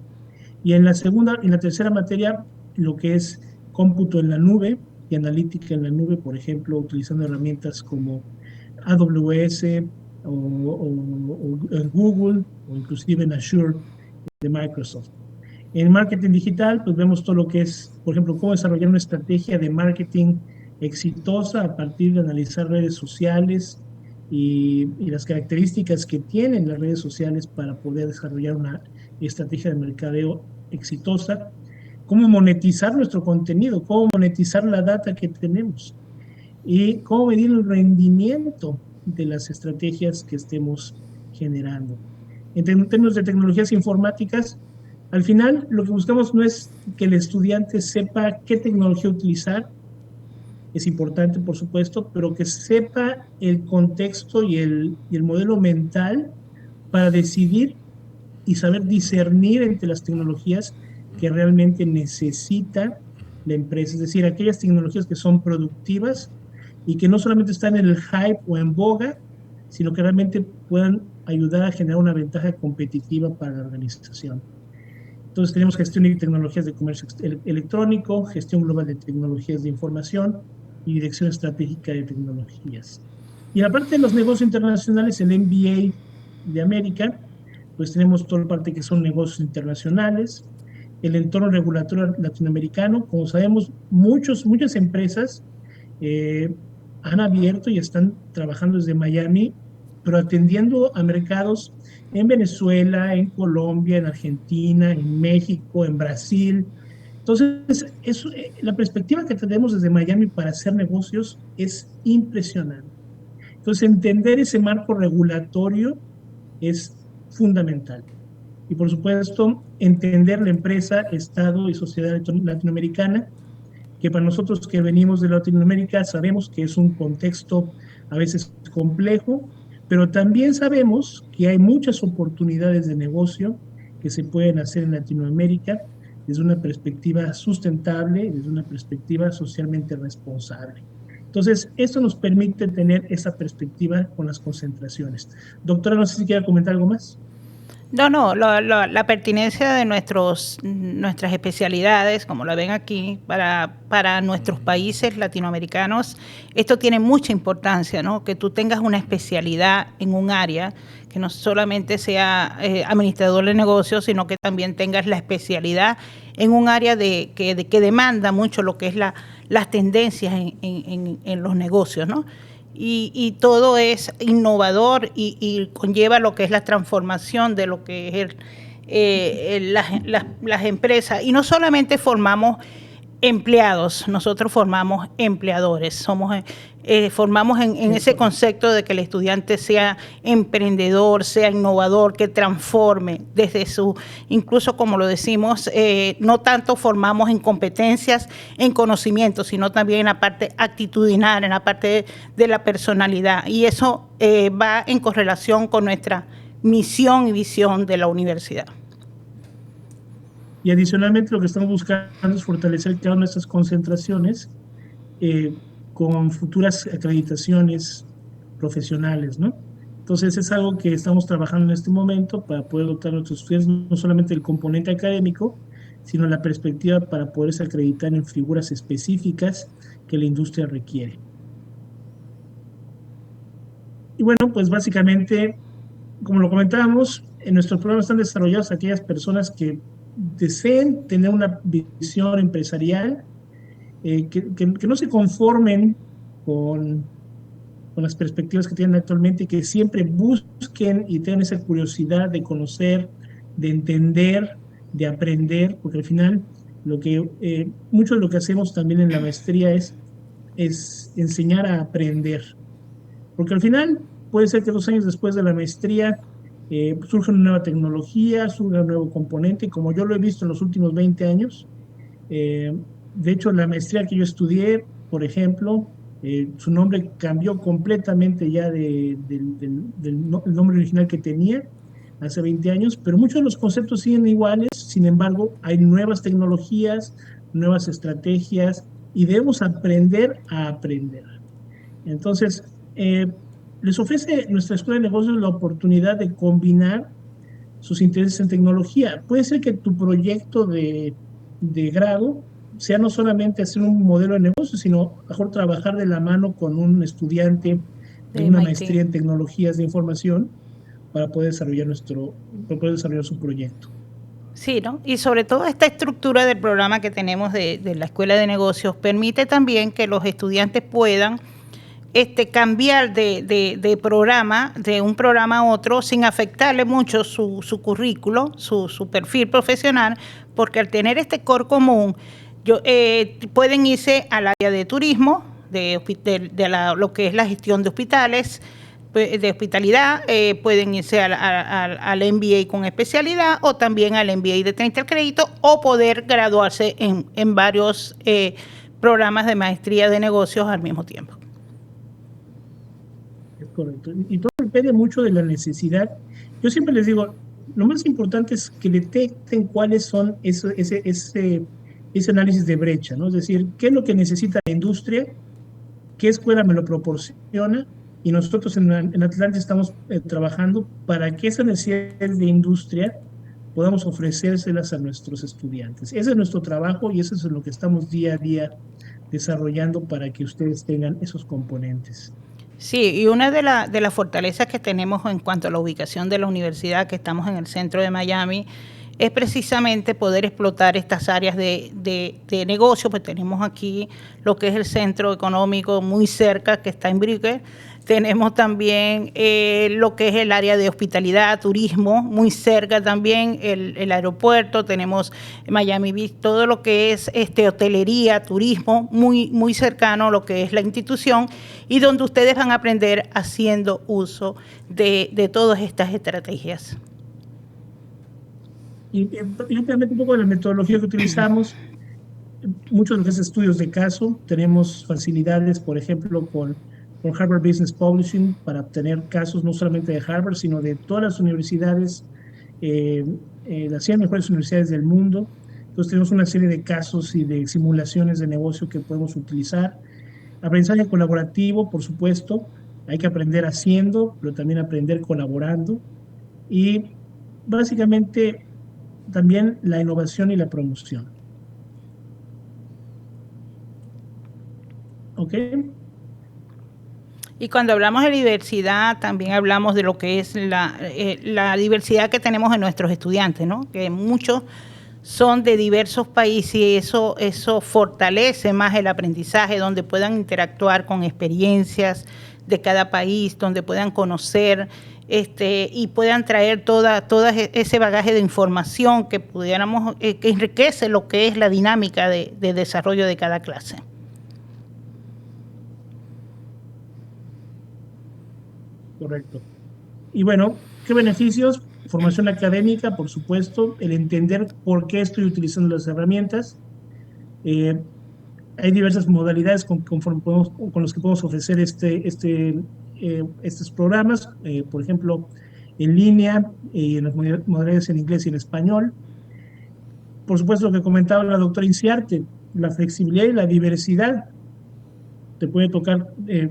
Y en la tercera materia, lo que es cómputo en la nube y analítica en la nube, por ejemplo, utilizando herramientas como AWS o Google o inclusive en Azure de Microsoft. En marketing digital, pues vemos todo lo que es, por ejemplo, cómo desarrollar una estrategia de marketing exitosa a partir de analizar redes sociales y las características que tienen las redes sociales para poder desarrollar una estrategia de mercadeo exitosa, cómo monetizar nuestro contenido, cómo monetizar la data que tenemos y cómo medir el rendimiento de las estrategias que estemos generando. En términos de tecnologías informáticas, al final lo que buscamos no es que el estudiante sepa qué tecnología utilizar, es importante por supuesto, pero que sepa el contexto y el modelo mental para decidir y saber discernir entre las tecnologías que realmente necesita la empresa, es decir, aquellas tecnologías que son productivas y que no solamente están en el hype o en boga, sino que realmente puedan ayudar a generar una ventaja competitiva para la organización. Entonces tenemos gestión y tecnologías de comercio electrónico, gestión global de tecnologías de información, y Dirección Estratégica de Tecnologías. Y aparte de los negocios internacionales, el MBA de América, pues tenemos toda la parte que son negocios internacionales, el entorno regulatorio latinoamericano. Como sabemos, muchas empresas han abierto y están trabajando desde Miami, pero atendiendo a mercados en Venezuela, en Colombia, en Argentina, en México, en Brasil. Entonces, la perspectiva que tenemos desde Miami para hacer negocios es impresionante. Entonces, entender ese marco regulatorio es fundamental. Y por supuesto, entender la empresa, Estado y sociedad latinoamericana, que para nosotros que venimos de Latinoamérica sabemos que es un contexto a veces complejo, pero también sabemos que hay muchas oportunidades de negocio que se pueden hacer en Latinoamérica desde una perspectiva sustentable, desde una perspectiva socialmente responsable. Entonces, esto nos permite tener esa perspectiva con las concentraciones. Doctora, no sé si quiere comentar algo más. No, la pertinencia de nuestras especialidades, como la ven aquí, para nuestros países latinoamericanos, esto tiene mucha importancia, ¿no? Que tú tengas una especialidad en un área, que no solamente sea administrador de negocios, sino que también tengas la especialidad en un área que demanda mucho lo que es las tendencias en los negocios, ¿no? Y todo es innovador y conlleva lo que es la transformación de lo que es las empresas. Y no solamente formamos empleados, nosotros formamos empleadores, formamos en ese concepto de que el estudiante sea emprendedor, sea innovador, que transforme desde incluso como lo decimos, no tanto formamos en competencias, en conocimiento, sino también en la parte actitudinal, en la parte de la personalidad. Y eso va en correlación con nuestra misión y visión de la universidad. Y adicionalmente lo que estamos buscando es fortalecer cada una de estas concentraciones con futuras acreditaciones profesionales, ¿no? Entonces es algo que estamos trabajando en este momento para poder dotar a nuestros estudiantes no solamente del componente académico, sino la perspectiva para poderse acreditar en figuras específicas que la industria requiere. Y bueno, pues básicamente, como lo comentábamos, en nuestros programas están desarrollados aquellas personas que deseen tener una visión empresarial, que no se conformen con las perspectivas que tienen actualmente y que siempre busquen y tengan esa curiosidad de conocer, de entender, de aprender, porque al final mucho de lo que hacemos también en la maestría es enseñar a aprender, porque al final puede ser que 2 años después de la maestría surge una nueva tecnología, surge un nuevo componente, como yo lo he visto en los últimos 20 años. De hecho, la maestría que yo estudié, por ejemplo, su nombre cambió completamente ya del nombre original que tenía hace 20 años, pero muchos de los conceptos siguen iguales. Sin embargo, hay nuevas tecnologías, nuevas estrategias y debemos aprender a aprender. Entonces, les ofrece nuestra Escuela de Negocios la oportunidad de combinar sus intereses en tecnología. Puede ser que tu proyecto de grado sea no solamente hacer un modelo de negocio, sino mejor trabajar de la mano con un estudiante de una maestría en tecnologías de información para poder desarrollar su proyecto. Sí, ¿no? Y sobre todo esta estructura del programa que tenemos de la Escuela de Negocios permite también que los estudiantes puedan cambiar de programa, de un programa a otro, sin afectarle mucho su currículo, su perfil profesional, porque al tener este core común, pueden irse al área de turismo, lo que es la gestión de hospitales, de hospitalidad, pueden irse al MBA con especialidad o también al MBA de 30 al crédito, o poder graduarse en varios programas de maestría de negocios al mismo tiempo. Es correcto. Y todo depende mucho de la necesidad. Yo siempre les digo, lo más importante es que detecten cuáles son ese análisis de brecha, ¿no? Es decir, qué es lo que necesita la industria, qué escuela me lo proporciona, y nosotros en Atlantis estamos trabajando para que esas necesidades de industria podamos ofrecérselas a nuestros estudiantes. Ese es nuestro trabajo y eso es en lo que estamos día a día desarrollando para que ustedes tengan esos componentes. Sí, y una de las fortalezas que tenemos en cuanto a la ubicación de la universidad, que estamos en el centro de Miami, es precisamente poder explotar estas áreas de negocio. Pues tenemos aquí lo que es el centro económico muy cerca, que está en Brickell. Tenemos también lo que es el área de hospitalidad, turismo, muy cerca también, el aeropuerto, tenemos Miami Beach, todo lo que es hotelería, turismo, muy cercano a lo que es la institución, y donde ustedes van a aprender haciendo uso de todas estas estrategias. Y rápidamente un poco de la metodología que utilizamos, muchos de los estudios de caso, tenemos facilidades, por ejemplo, con Harvard Business Publishing para obtener casos no solamente de Harvard, sino de todas las universidades, las 100 mejores universidades del mundo. Entonces tenemos una serie de casos y de simulaciones de negocio que podemos utilizar. Aprendizaje colaborativo, por supuesto, hay que aprender haciendo, pero también aprender colaborando. Y básicamente también la innovación y la promoción. ¿Ok? Y cuando hablamos de diversidad, también hablamos de lo que es la diversidad que tenemos en nuestros estudiantes, ¿no? Que muchos son de diversos países y eso fortalece más el aprendizaje, donde puedan interactuar con experiencias de cada país, donde puedan conocer y puedan traer todo ese bagaje de información que pudiéramos, que enriquece lo que es la dinámica de desarrollo de cada clase. Correcto. Y bueno, ¿qué beneficios? Formación académica, por supuesto, el entender por qué estoy utilizando las herramientas. Hay diversas modalidades con los que podemos ofrecer estos programas, por ejemplo, en línea, en las modalidades en inglés y en español. Por supuesto, lo que comentaba la doctora Inciarte, la flexibilidad y la diversidad. Te puede tocar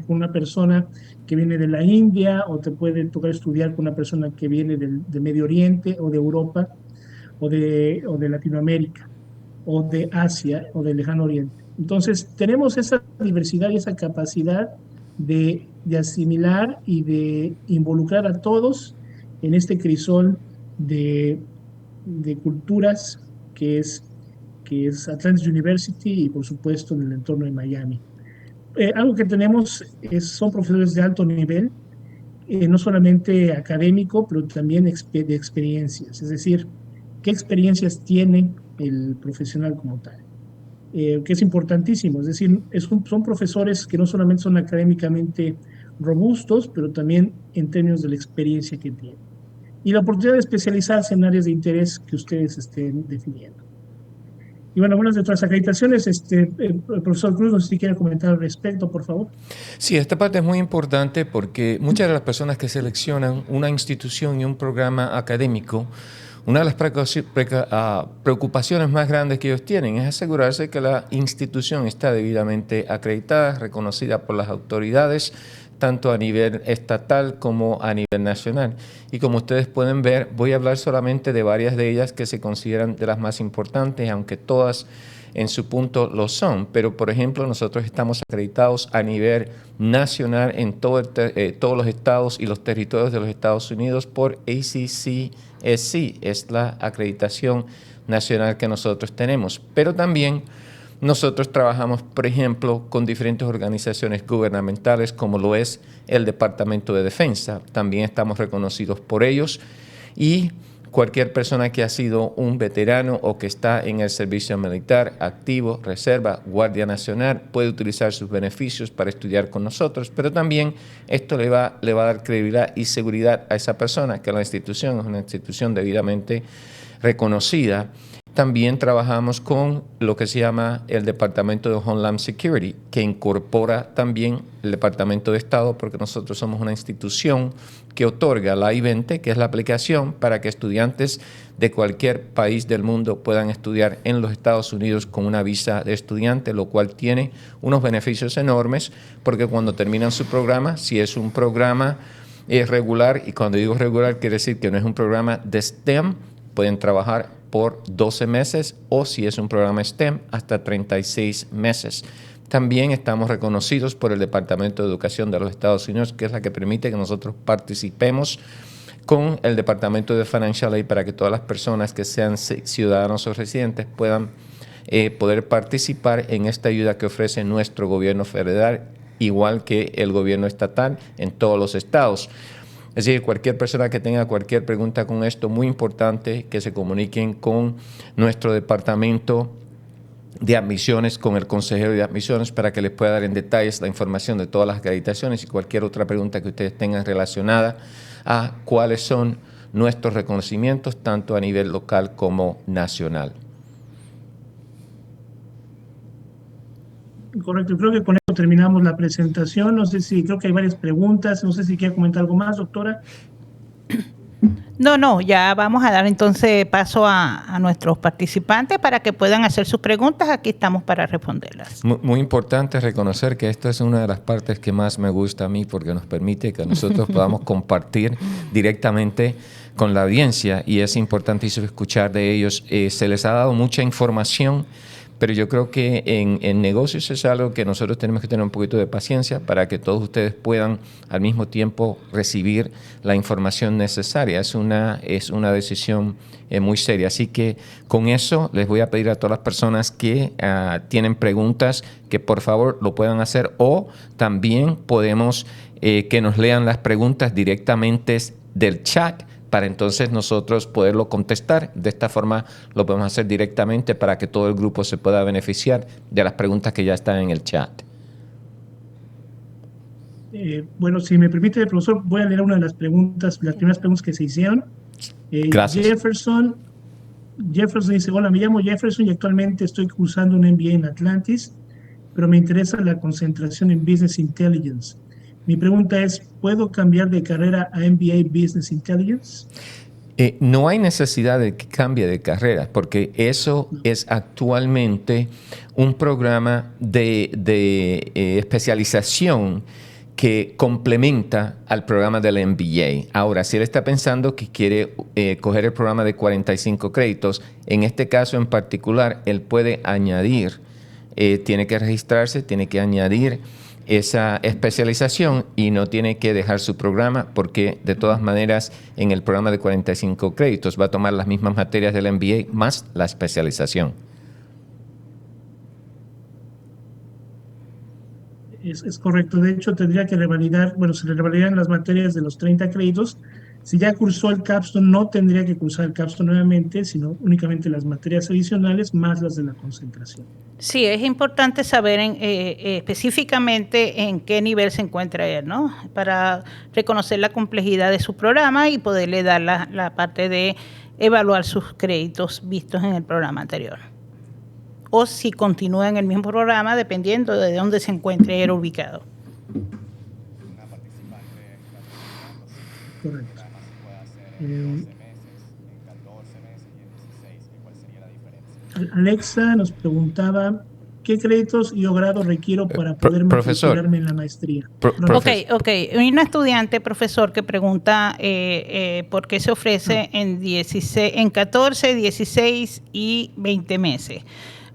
con una persona que viene de la India, o te puede tocar estudiar con una persona que viene de Medio Oriente, o de Europa, o de Latinoamérica, o de Asia, o del Lejano Oriente. Entonces, tenemos esa diversidad y esa capacidad de asimilar y de involucrar a todos en este crisol de culturas que es Atlantis University y, por supuesto, en el entorno de Miami. Algo que tenemos son profesores de alto nivel, no solamente académico, pero también de experiencias. Es decir, ¿qué experiencias tiene el profesional como tal? Que es importantísimo. Es decir, son profesores que no solamente son académicamente robustos, pero también en términos de la experiencia que tienen. Y la oportunidad de especializarse en áreas de interés que ustedes estén definiendo. Y bueno, algunas de otras acreditaciones, el profesor Cruz, no sé si quiere comentar al respecto, por favor. Sí, esta parte es muy importante porque muchas de las personas que seleccionan una institución y un programa académico, una de las preocupaciones más grandes que ellos tienen es asegurarse que la institución está debidamente acreditada, reconocida por las autoridades, tanto a nivel estatal como a nivel nacional. Y como ustedes pueden ver, voy a hablar solamente de varias de ellas que se consideran de las más importantes, aunque todas en su punto lo son. Pero, por ejemplo, nosotros estamos acreditados a nivel nacional en todos los estados y los territorios de los Estados Unidos por ACCSC, es la acreditación nacional que nosotros tenemos. Pero también nosotros trabajamos, por ejemplo, con diferentes organizaciones gubernamentales, como lo es el Departamento de Defensa. También estamos reconocidos por ellos, y cualquier persona que ha sido un veterano o que está en el servicio militar, activo, reserva, Guardia Nacional, puede utilizar sus beneficios para estudiar con nosotros, pero también esto le va a dar credibilidad y seguridad a esa persona, que la institución es una institución debidamente reconocida. También trabajamos con lo que se llama el Departamento de Homeland Security, que incorpora también el Departamento de Estado, porque nosotros somos una institución que otorga la I-20, que es la aplicación para que estudiantes de cualquier país del mundo puedan estudiar en los Estados Unidos con una visa de estudiante, lo cual tiene unos beneficios enormes, porque cuando terminan su programa, si es un programa regular, y cuando digo regular quiere decir que no es un programa de STEM, pueden trabajar por 12 meses, o si es un programa STEM, hasta 36 meses. También estamos reconocidos por el Departamento de Educación de los Estados Unidos, que es la que permite que nosotros participemos con el Departamento de Financial Aid para que todas las personas que sean ciudadanos o residentes puedan poder participar en esta ayuda que ofrece nuestro gobierno federal, igual que el gobierno estatal en todos los estados. Es decir, cualquier persona que tenga cualquier pregunta con esto, muy importante que se comuniquen con nuestro departamento de admisiones, con el consejero de admisiones, para que les pueda dar en detalles la información de todas las acreditaciones y cualquier otra pregunta que ustedes tengan relacionada a cuáles son nuestros reconocimientos, tanto a nivel local como nacional. Correcto, creo que con esto terminamos la presentación. No sé si, creo que hay varias preguntas, no sé si quiere comentar algo más, doctora. No, ya vamos a dar entonces paso a nuestros participantes para que puedan hacer sus preguntas. Aquí estamos para responderlas. Muy importante reconocer que esta es una de las partes que más me gusta a mí, porque nos permite que nosotros podamos compartir directamente con la audiencia, y es importantísimo escuchar de ellos. Se les ha dado mucha información, pero yo creo que en negocios es algo que nosotros tenemos que tener un poquito de paciencia para que todos ustedes puedan al mismo tiempo recibir la información necesaria. Es una decisión muy seria. Así que con eso les voy a pedir a todas las personas que tienen preguntas que por favor lo puedan hacer, o también podemos que nos lean las preguntas directamente del chat, para entonces nosotros poderlo contestar. De esta forma lo podemos hacer directamente para que todo el grupo se pueda beneficiar de las preguntas que ya están en el chat. Bueno, si me permite, profesor, voy a leer una de las preguntas, las primeras preguntas que se hicieron. Gracias. Jefferson dice: hola, me llamo Jefferson y actualmente estoy cursando un MBA en Atlantis, pero me interesa la concentración en Business Intelligence. Mi pregunta es, ¿puedo cambiar de carrera a MBA Business Intelligence? No hay necesidad de que cambie de carrera, porque eso es actualmente un programa de especialización que complementa al programa del MBA. Ahora, si él está pensando que quiere coger el programa de 45 créditos, en este caso en particular, él puede añadir, tiene que registrarse, tiene que añadir esa especialización y no tiene que dejar su programa, porque de todas maneras en el programa de 45 créditos va a tomar las mismas materias del MBA más la especialización. Es correcto. De hecho, tendría que revalidar, bueno, se le revalidarían las materias de los 30 créditos. Si ya cursó el capstone, no tendría que cursar el capstone nuevamente, sino únicamente las materias adicionales más las de la concentración. Sí, es importante saber específicamente en qué nivel se encuentra él, ¿no? Para reconocer la complejidad de su programa y poderle dar la parte de evaluar sus créditos vistos en el programa anterior. O si continúa en el mismo programa, dependiendo de dónde se encuentre él ubicado. Correcto. Alexa nos preguntaba, ¿qué créditos y o grado requiero para poder matricularme en la maestría? Ok. Hay una estudiante, profesor, que pregunta por qué se ofrece en 14, 16 y 20 meses.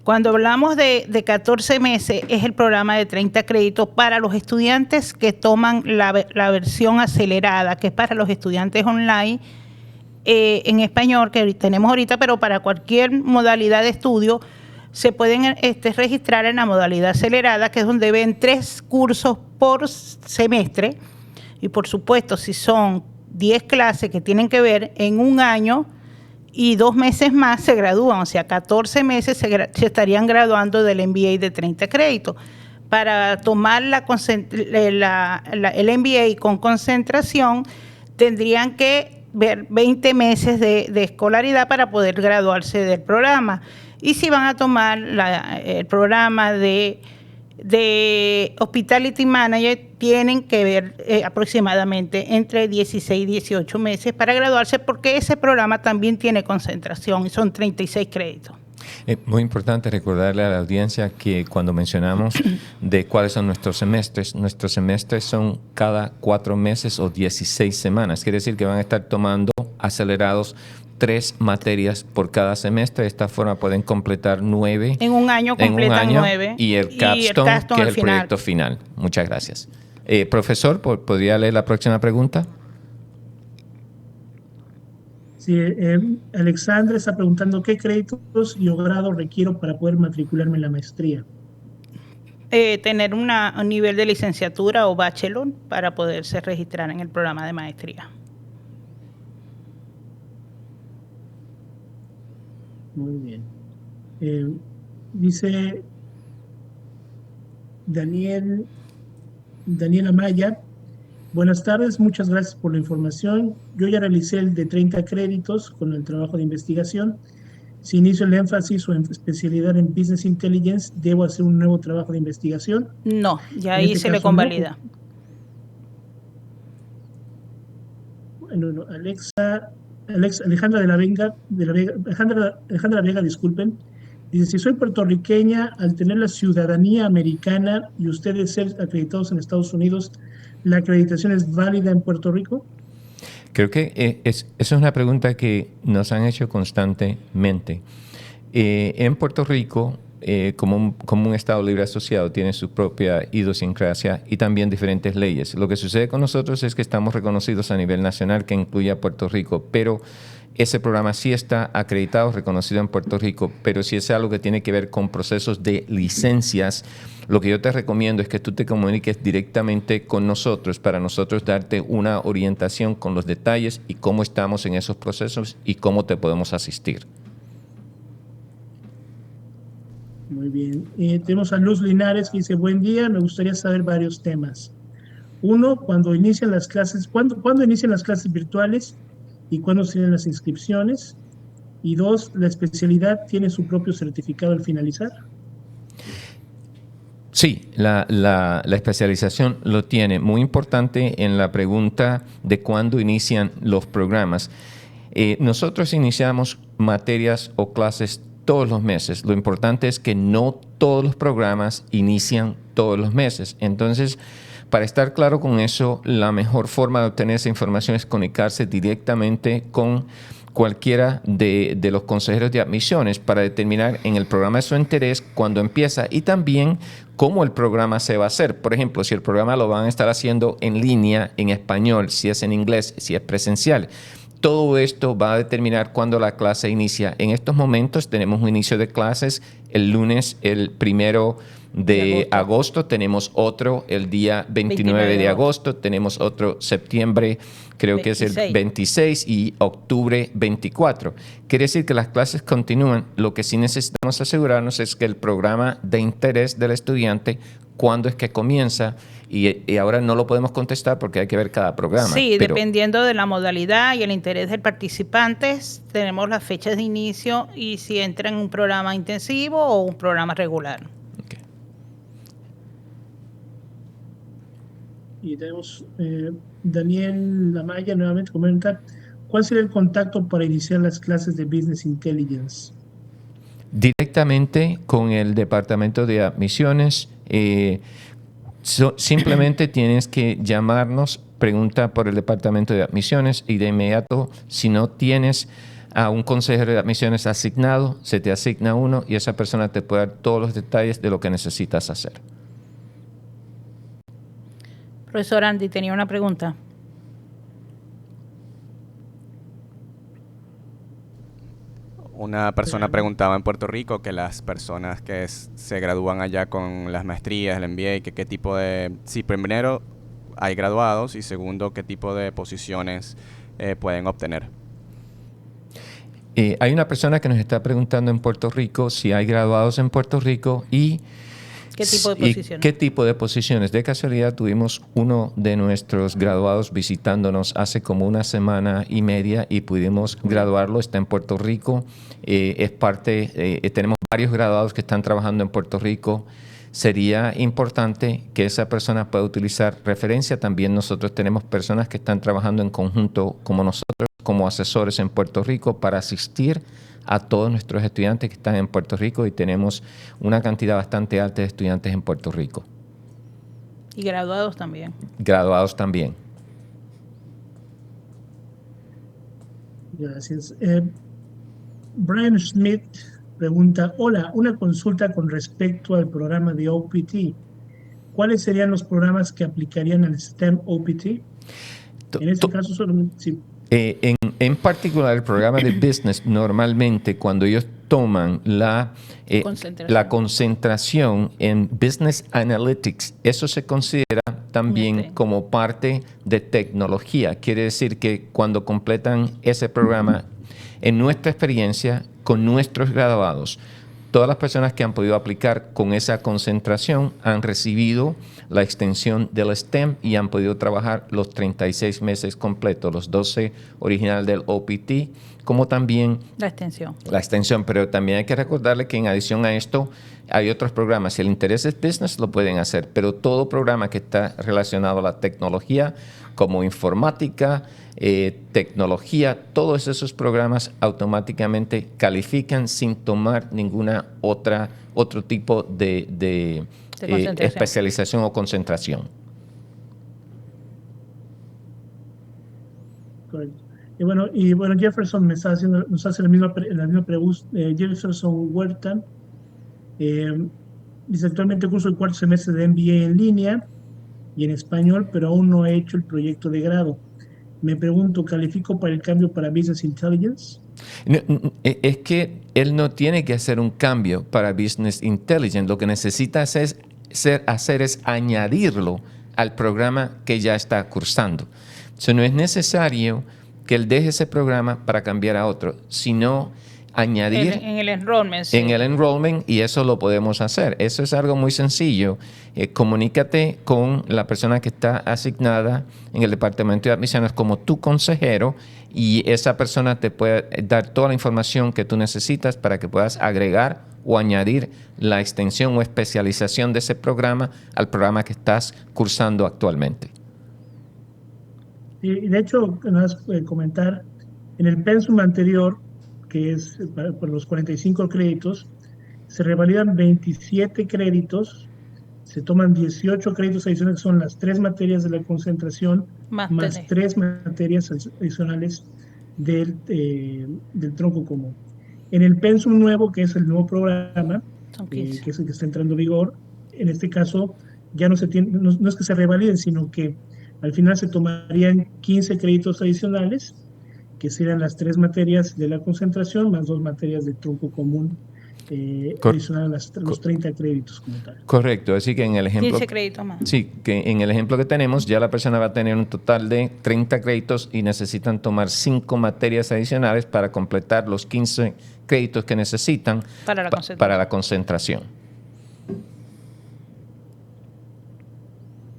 Cuando hablamos de 14 meses, es el programa de 30 créditos para los estudiantes que toman la versión acelerada, que es para los estudiantes online en español, que tenemos ahorita, pero para cualquier modalidad de estudio se pueden registrar en la modalidad acelerada, que es donde ven 3 cursos por semestre. Y por supuesto, si son 10 clases que tienen que ver en un año y 2 meses más, se gradúan. O sea, 14 meses se estarían graduando del MBA de 30 créditos. Para tomar el MBA con concentración, tendrían que ver 20 meses de escolaridad para poder graduarse del programa. Y si van a tomar el programa de Hospitality Manager, tienen que ver aproximadamente entre 16 y 18 meses para graduarse, porque ese programa también tiene concentración y son 36 créditos. Es muy importante recordarle a la audiencia que cuando mencionamos de cuáles son nuestros semestres son cada 4 meses o 16 semanas. Quiere decir que van a estar tomando acelerados 3 materias por cada semestre. De esta forma pueden completar 9. En un año completan 9. Y el capstone, que es el proyecto final. Muchas gracias. Profesor, ¿podría leer la próxima pregunta? Sí, Alexandra está preguntando qué créditos y o grado requiero para poder matricularme en la maestría. Tener un nivel de licenciatura o bachelor para poderse registrar en el programa de maestría. Muy bien. Dice Daniel Amaya, buenas tardes, muchas gracias por la información. Yo ya realicé el de 30 créditos con el trabajo de investigación. Si inicio el énfasis o en especialidad en Business Intelligence, ¿debo hacer un nuevo trabajo de investigación? No, ya ahí se le convalida. Bueno, Alejandra de la Vega, Alejandra Vega, disculpen, dice, si soy puertorriqueña, al tener la ciudadanía americana y ustedes ser acreditados en Estados Unidos, ¿la acreditación es válida en Puerto Rico? Creo que esa es una pregunta que nos han hecho constantemente. En Puerto Rico, como un Estado libre asociado, tiene su propia idiosincrasia y también diferentes leyes. Lo que sucede con nosotros es que estamos reconocidos a nivel nacional, que incluye a Puerto Rico, pero ese programa sí está acreditado, reconocido en Puerto Rico, pero si es algo que tiene que ver con procesos de licencias, lo que yo te recomiendo es que tú te comuniques directamente con nosotros para nosotros darte una orientación con los detalles y cómo estamos en esos procesos y cómo te podemos asistir. Muy bien. Tenemos a Luz Linares que dice, buen día, me gustaría saber varios temas. Uno, ¿cuándo inician las clases virtuales y cuándo se dan las inscripciones? Y dos, ¿la especialidad tiene su propio certificado al finalizar? Sí, la especialización lo tiene. Muy importante en la pregunta de cuándo inician los programas. Nosotros iniciamos materias o clases todos los meses. Lo importante es que no todos los programas inician todos los meses. Entonces, para estar claro con eso, la mejor forma de obtener esa información es comunicarse directamente con cualquiera de los consejeros de admisiones para determinar en el programa de su interés cuándo empieza y también cómo el programa se va a hacer. Por ejemplo, si el programa lo van a estar haciendo en línea, en español, si es en inglés, si es presencial. Todo esto va a determinar cuándo la clase inicia. En estos momentos tenemos un inicio de clases el lunes, el 1 de agosto. Tenemos otro el día 29 de agosto. Tenemos otro septiembre, creo 26. Que es el 26 y octubre 24. Quiere decir que las clases continúan. Lo que sí necesitamos asegurarnos es que el programa de interés del estudiante, cuándo es que comienza, y ahora no lo podemos contestar porque hay que ver cada programa. Sí, dependiendo de la modalidad y el interés del participante, tenemos las fechas de inicio y si entra en un programa intensivo o un programa regular. Okay. Y tenemos Daniel Amaya nuevamente comenta, ¿cuál sería el contacto para iniciar las clases de Business Intelligence? Directamente con el Departamento de Admisiones. Simplemente tienes que llamarnos, pregunta por el Departamento de Admisiones y de inmediato, si no tienes a un consejero de admisiones asignado, se te asigna uno y esa persona te puede dar todos los detalles de lo que necesitas hacer. Profesor Andy, tenía una pregunta. Una persona preguntaba en Puerto Rico que las personas que se gradúan allá con las maestrías, el MBA, que qué tipo de... Si primero hay graduados y segundo, qué tipo de posiciones pueden obtener. Hay una persona que nos está preguntando en Puerto Rico si hay graduados en Puerto Rico y... ¿Qué tipo de posiciones? ¿Qué tipo de posiciones? De casualidad tuvimos uno de nuestros graduados visitándonos hace como una semana y media y pudimos graduarlo. Está en Puerto Rico. Tenemos varios graduados que están trabajando en Puerto Rico. Sería importante que esa persona pueda utilizar referencia. También nosotros tenemos personas que están trabajando en conjunto como nosotros, como asesores en Puerto Rico para asistir a todos nuestros estudiantes que están en Puerto Rico y tenemos una cantidad bastante alta de estudiantes en Puerto Rico. Y graduados también. Graduados también. Gracias. Brian Smith pregunta, hola, una consulta con respecto al programa de OPT. ¿Cuáles serían los programas que aplicarían al STEM OPT? En este caso, solamente, sí. En particular, el programa de business, normalmente cuando ellos toman la concentración en Business Analytics, eso se considera también como parte de tecnología. Quiere decir que cuando completan ese programa, en nuestra experiencia, con nuestros graduados, todas las personas que han podido aplicar con esa concentración han recibido la extensión del STEM y han podido trabajar los 36 meses completos, los 12 original del OPT, como también la extensión. La extensión, pero también hay que recordarle que en adición a esto hay otros programas. Si el interés es business, lo pueden hacer, pero todo programa que está relacionado a la tecnología, como informática, tecnología, todos esos programas automáticamente califican sin tomar ninguna otro tipo de especialización o concentración. Correcto. Y bueno, Jefferson nos hace la misma pregunta. Jefferson Huerta dice, actualmente curso el cuarto semestre de MBA en línea y en español, pero aún no he hecho el proyecto de grado. Me pregunto, ¿califico para el cambio para Business Intelligence? No, es que él no tiene que hacer un cambio para Business Intelligence. Lo que necesita hacer es añadirlo al programa que ya está cursando. No es necesario que él deje ese programa para cambiar a otro, sino añadir en el enrollment. Sí. En el enrollment, y eso lo podemos hacer. Eso es algo muy sencillo. Comunícate con la persona que está asignada en el departamento de admisiones como tu consejero, y esa persona te puede dar toda la información que tú necesitas para que puedas agregar o añadir la extensión o especialización de ese programa al programa que estás cursando actualmente. Y de hecho, nada más comentar, en el pensum anterior, que es por los 45 créditos, se revalidan 27 créditos, se toman 18 créditos adicionales, que son las 3 materias de la concentración, más 3 materias adicionales del tronco común. En el pensum nuevo, que es el nuevo programa, que es el que está entrando en vigor, en este caso ya no es que se revaliden, sino que al final se tomarían 15 créditos adicionales, que serían las 3 materias de la concentración, más 2 materias de tronco común, adicional a los 30 créditos como tal. Correcto, así que en el ejemplo... 15 créditos más. Sí, que en el ejemplo que tenemos, ya la persona va a tener un total de 30 créditos y necesitan tomar 5 materias adicionales para completar los 15 créditos que necesitan para la concentración.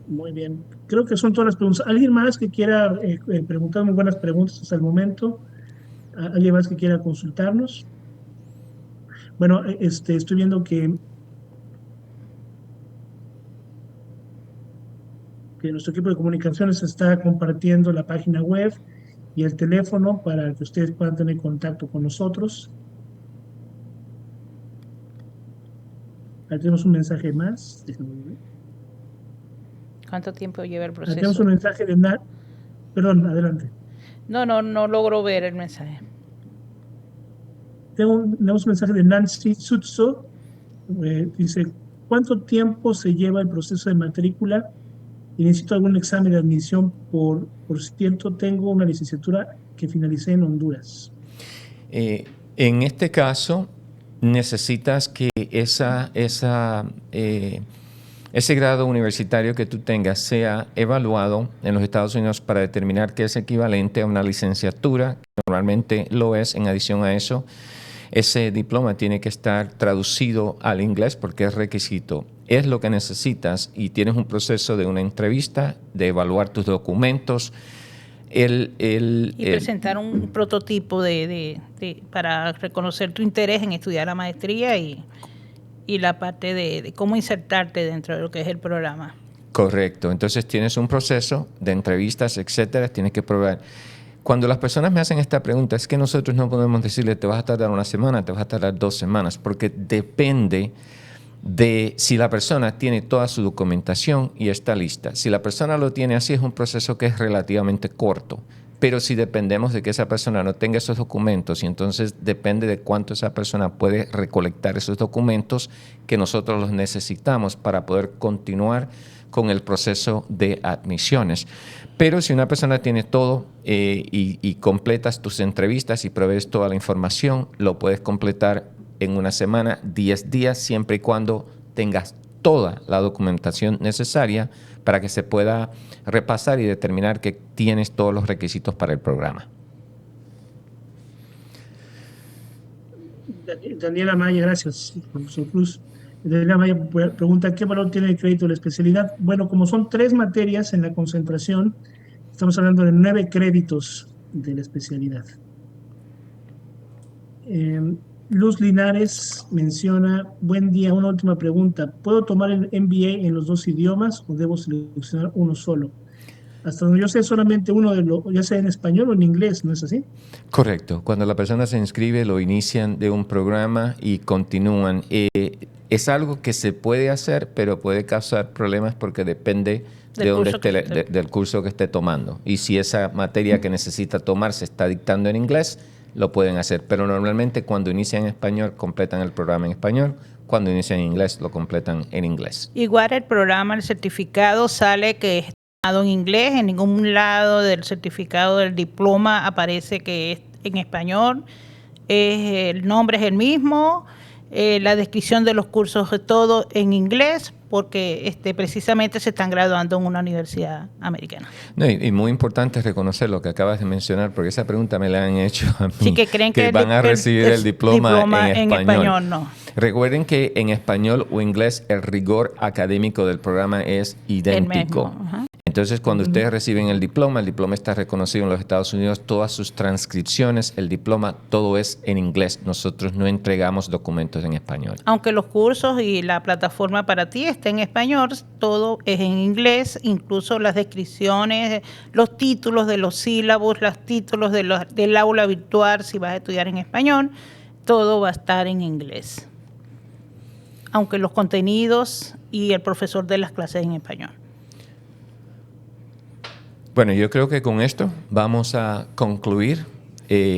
Muy bien. Creo que son todas las preguntas. ¿Alguien más que quiera preguntar? Muy buenas preguntas hasta el momento. ¿Alguien más que quiera consultarnos? Bueno, estoy viendo que nuestro equipo de comunicaciones está compartiendo la página web y el teléfono para que ustedes puedan tener contacto con nosotros. Ahí tenemos un mensaje más. ¿Cuánto tiempo lleva el proceso? Tenemos un mensaje de Perdón, adelante. No logro ver el mensaje. Tenemos un mensaje de Nancy Sutso. Dice, ¿cuánto tiempo se lleva el proceso de matrícula? Y necesito algún examen de admisión. Por cierto, tengo una licenciatura que finalicé en Honduras. En este caso, necesitas que ese grado universitario que tú tengas sea evaluado en los Estados Unidos para determinar que es equivalente a una licenciatura, que normalmente lo es. En adición a eso, ese diploma tiene que estar traducido al inglés porque es requisito. Es lo que necesitas y tienes un proceso de una entrevista, de evaluar tus documentos. Presentar un prototipo para reconocer tu interés en estudiar la maestría y la parte de cómo insertarte dentro de lo que es el programa. Correcto. Entonces tienes un proceso de entrevistas, etcétera, tienes que probar. Cuando las personas me hacen esta pregunta, es que nosotros no podemos decirle te vas a tardar 1 semana, te vas a tardar 2 semanas, porque depende de si la persona tiene toda su documentación y está lista. Si la persona lo tiene así, es un proceso que es relativamente corto. pero si dependemos de que esa persona no tenga esos documentos y entonces depende de cuánto esa persona puede recolectar esos documentos que nosotros los necesitamos para poder continuar con el proceso de admisiones. Pero si una persona tiene todo y completas tus entrevistas y provees toda la información, lo puedes completar en una semana, 10 días, siempre y cuando tengas toda la documentación necesaria para que se pueda repasar y determinar que tienes todos los requisitos para el programa. Daniela Maya, gracias, profesor Cruz. Daniela Maya pregunta, ¿qué valor tiene el crédito de la especialidad? Bueno, como son 3 materias en la concentración, estamos hablando de 9 créditos de la especialidad. Luz Linares menciona, buen día, una última pregunta. ¿Puedo tomar el MBA en los 2 idiomas o debo seleccionar uno solo? Hasta donde yo sé, solamente uno ya sea en español o en inglés, ¿no es así? Correcto. Cuando la persona se inscribe, lo inician de un programa y continúan. Es algo que se puede hacer, pero puede causar problemas porque depende del curso que esté tomando. Y si esa materia que necesita tomar se está dictando en inglés, lo pueden hacer. Pero normalmente cuando inician en español, completan el programa en español. Cuando inician en inglés, lo completan en inglés. Igual el programa, el certificado sale que es en inglés. En ningún lado del certificado del diploma aparece que es en español. El nombre es el mismo. La descripción de los cursos es todo en inglés, porque precisamente se están graduando en una universidad americana. No, y muy importante reconocer lo que acabas de mencionar, porque esa pregunta me la han hecho a mí. Sí, que creen que van a recibir el diploma en español. No. Recuerden que en español o inglés el rigor académico del programa es idéntico. Entonces, cuando ustedes reciben el diploma está reconocido en los Estados Unidos, todas sus transcripciones, el diploma, todo es en inglés. Nosotros no entregamos documentos en español. Aunque los cursos y la plataforma para ti estén en español, todo es en inglés, incluso las descripciones, los títulos de los sílabos, los títulos del aula virtual, si vas a estudiar en español, todo va a estar en inglés. Aunque los contenidos y el profesor de las clases en español. Bueno, yo creo que con esto vamos a concluir.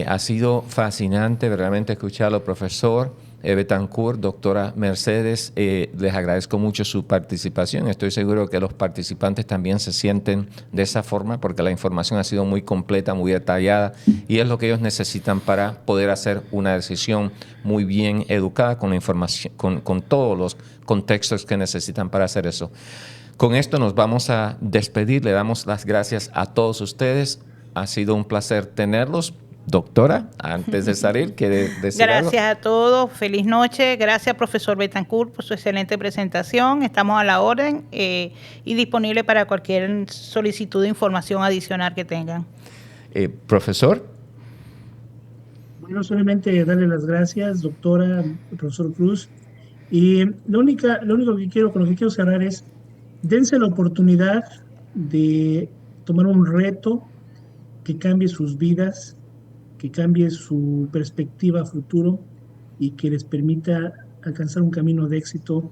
Ha sido fascinante realmente escucharlo, profesor Betancourt, doctora Mercedes. Les agradezco mucho su participación. Estoy seguro que los participantes también se sienten de esa forma porque la información ha sido muy completa, muy detallada y es lo que ellos necesitan para poder hacer una decisión muy bien educada con la información, con todos los contextos que necesitan para hacer eso. Con esto nos vamos a despedir. Le damos las gracias a todos ustedes. Ha sido un placer tenerlos. Doctora, antes de salir, ¿quiere decir algo? Gracias a todos. Feliz noche. Gracias, profesor Betancourt, por su excelente presentación. Estamos a la orden y disponible para cualquier solicitud de información adicional que tengan. Profesor. Bueno, solamente darle las gracias, doctora, profesor Cruz. Y lo único que quiero cerrar es dense la oportunidad de tomar un reto que cambie sus vidas, que cambie su perspectiva a futuro y que les permita alcanzar un camino de éxito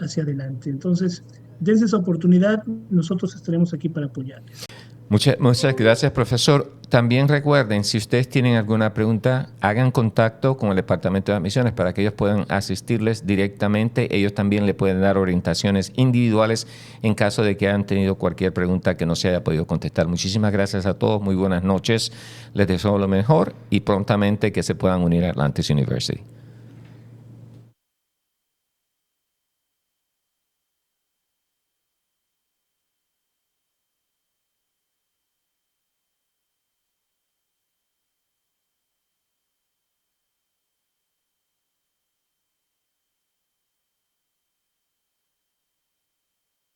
hacia adelante. Entonces, dense esa oportunidad, nosotros estaremos aquí para apoyarles. Muchas gracias, profesor. También recuerden, si ustedes tienen alguna pregunta, hagan contacto con el Departamento de Admisiones para que ellos puedan asistirles directamente. Ellos también le pueden dar orientaciones individuales en caso de que hayan tenido cualquier pregunta que no se haya podido contestar. Muchísimas gracias a todos. Muy buenas noches. Les deseo lo mejor y prontamente que se puedan unir a Atlantis University.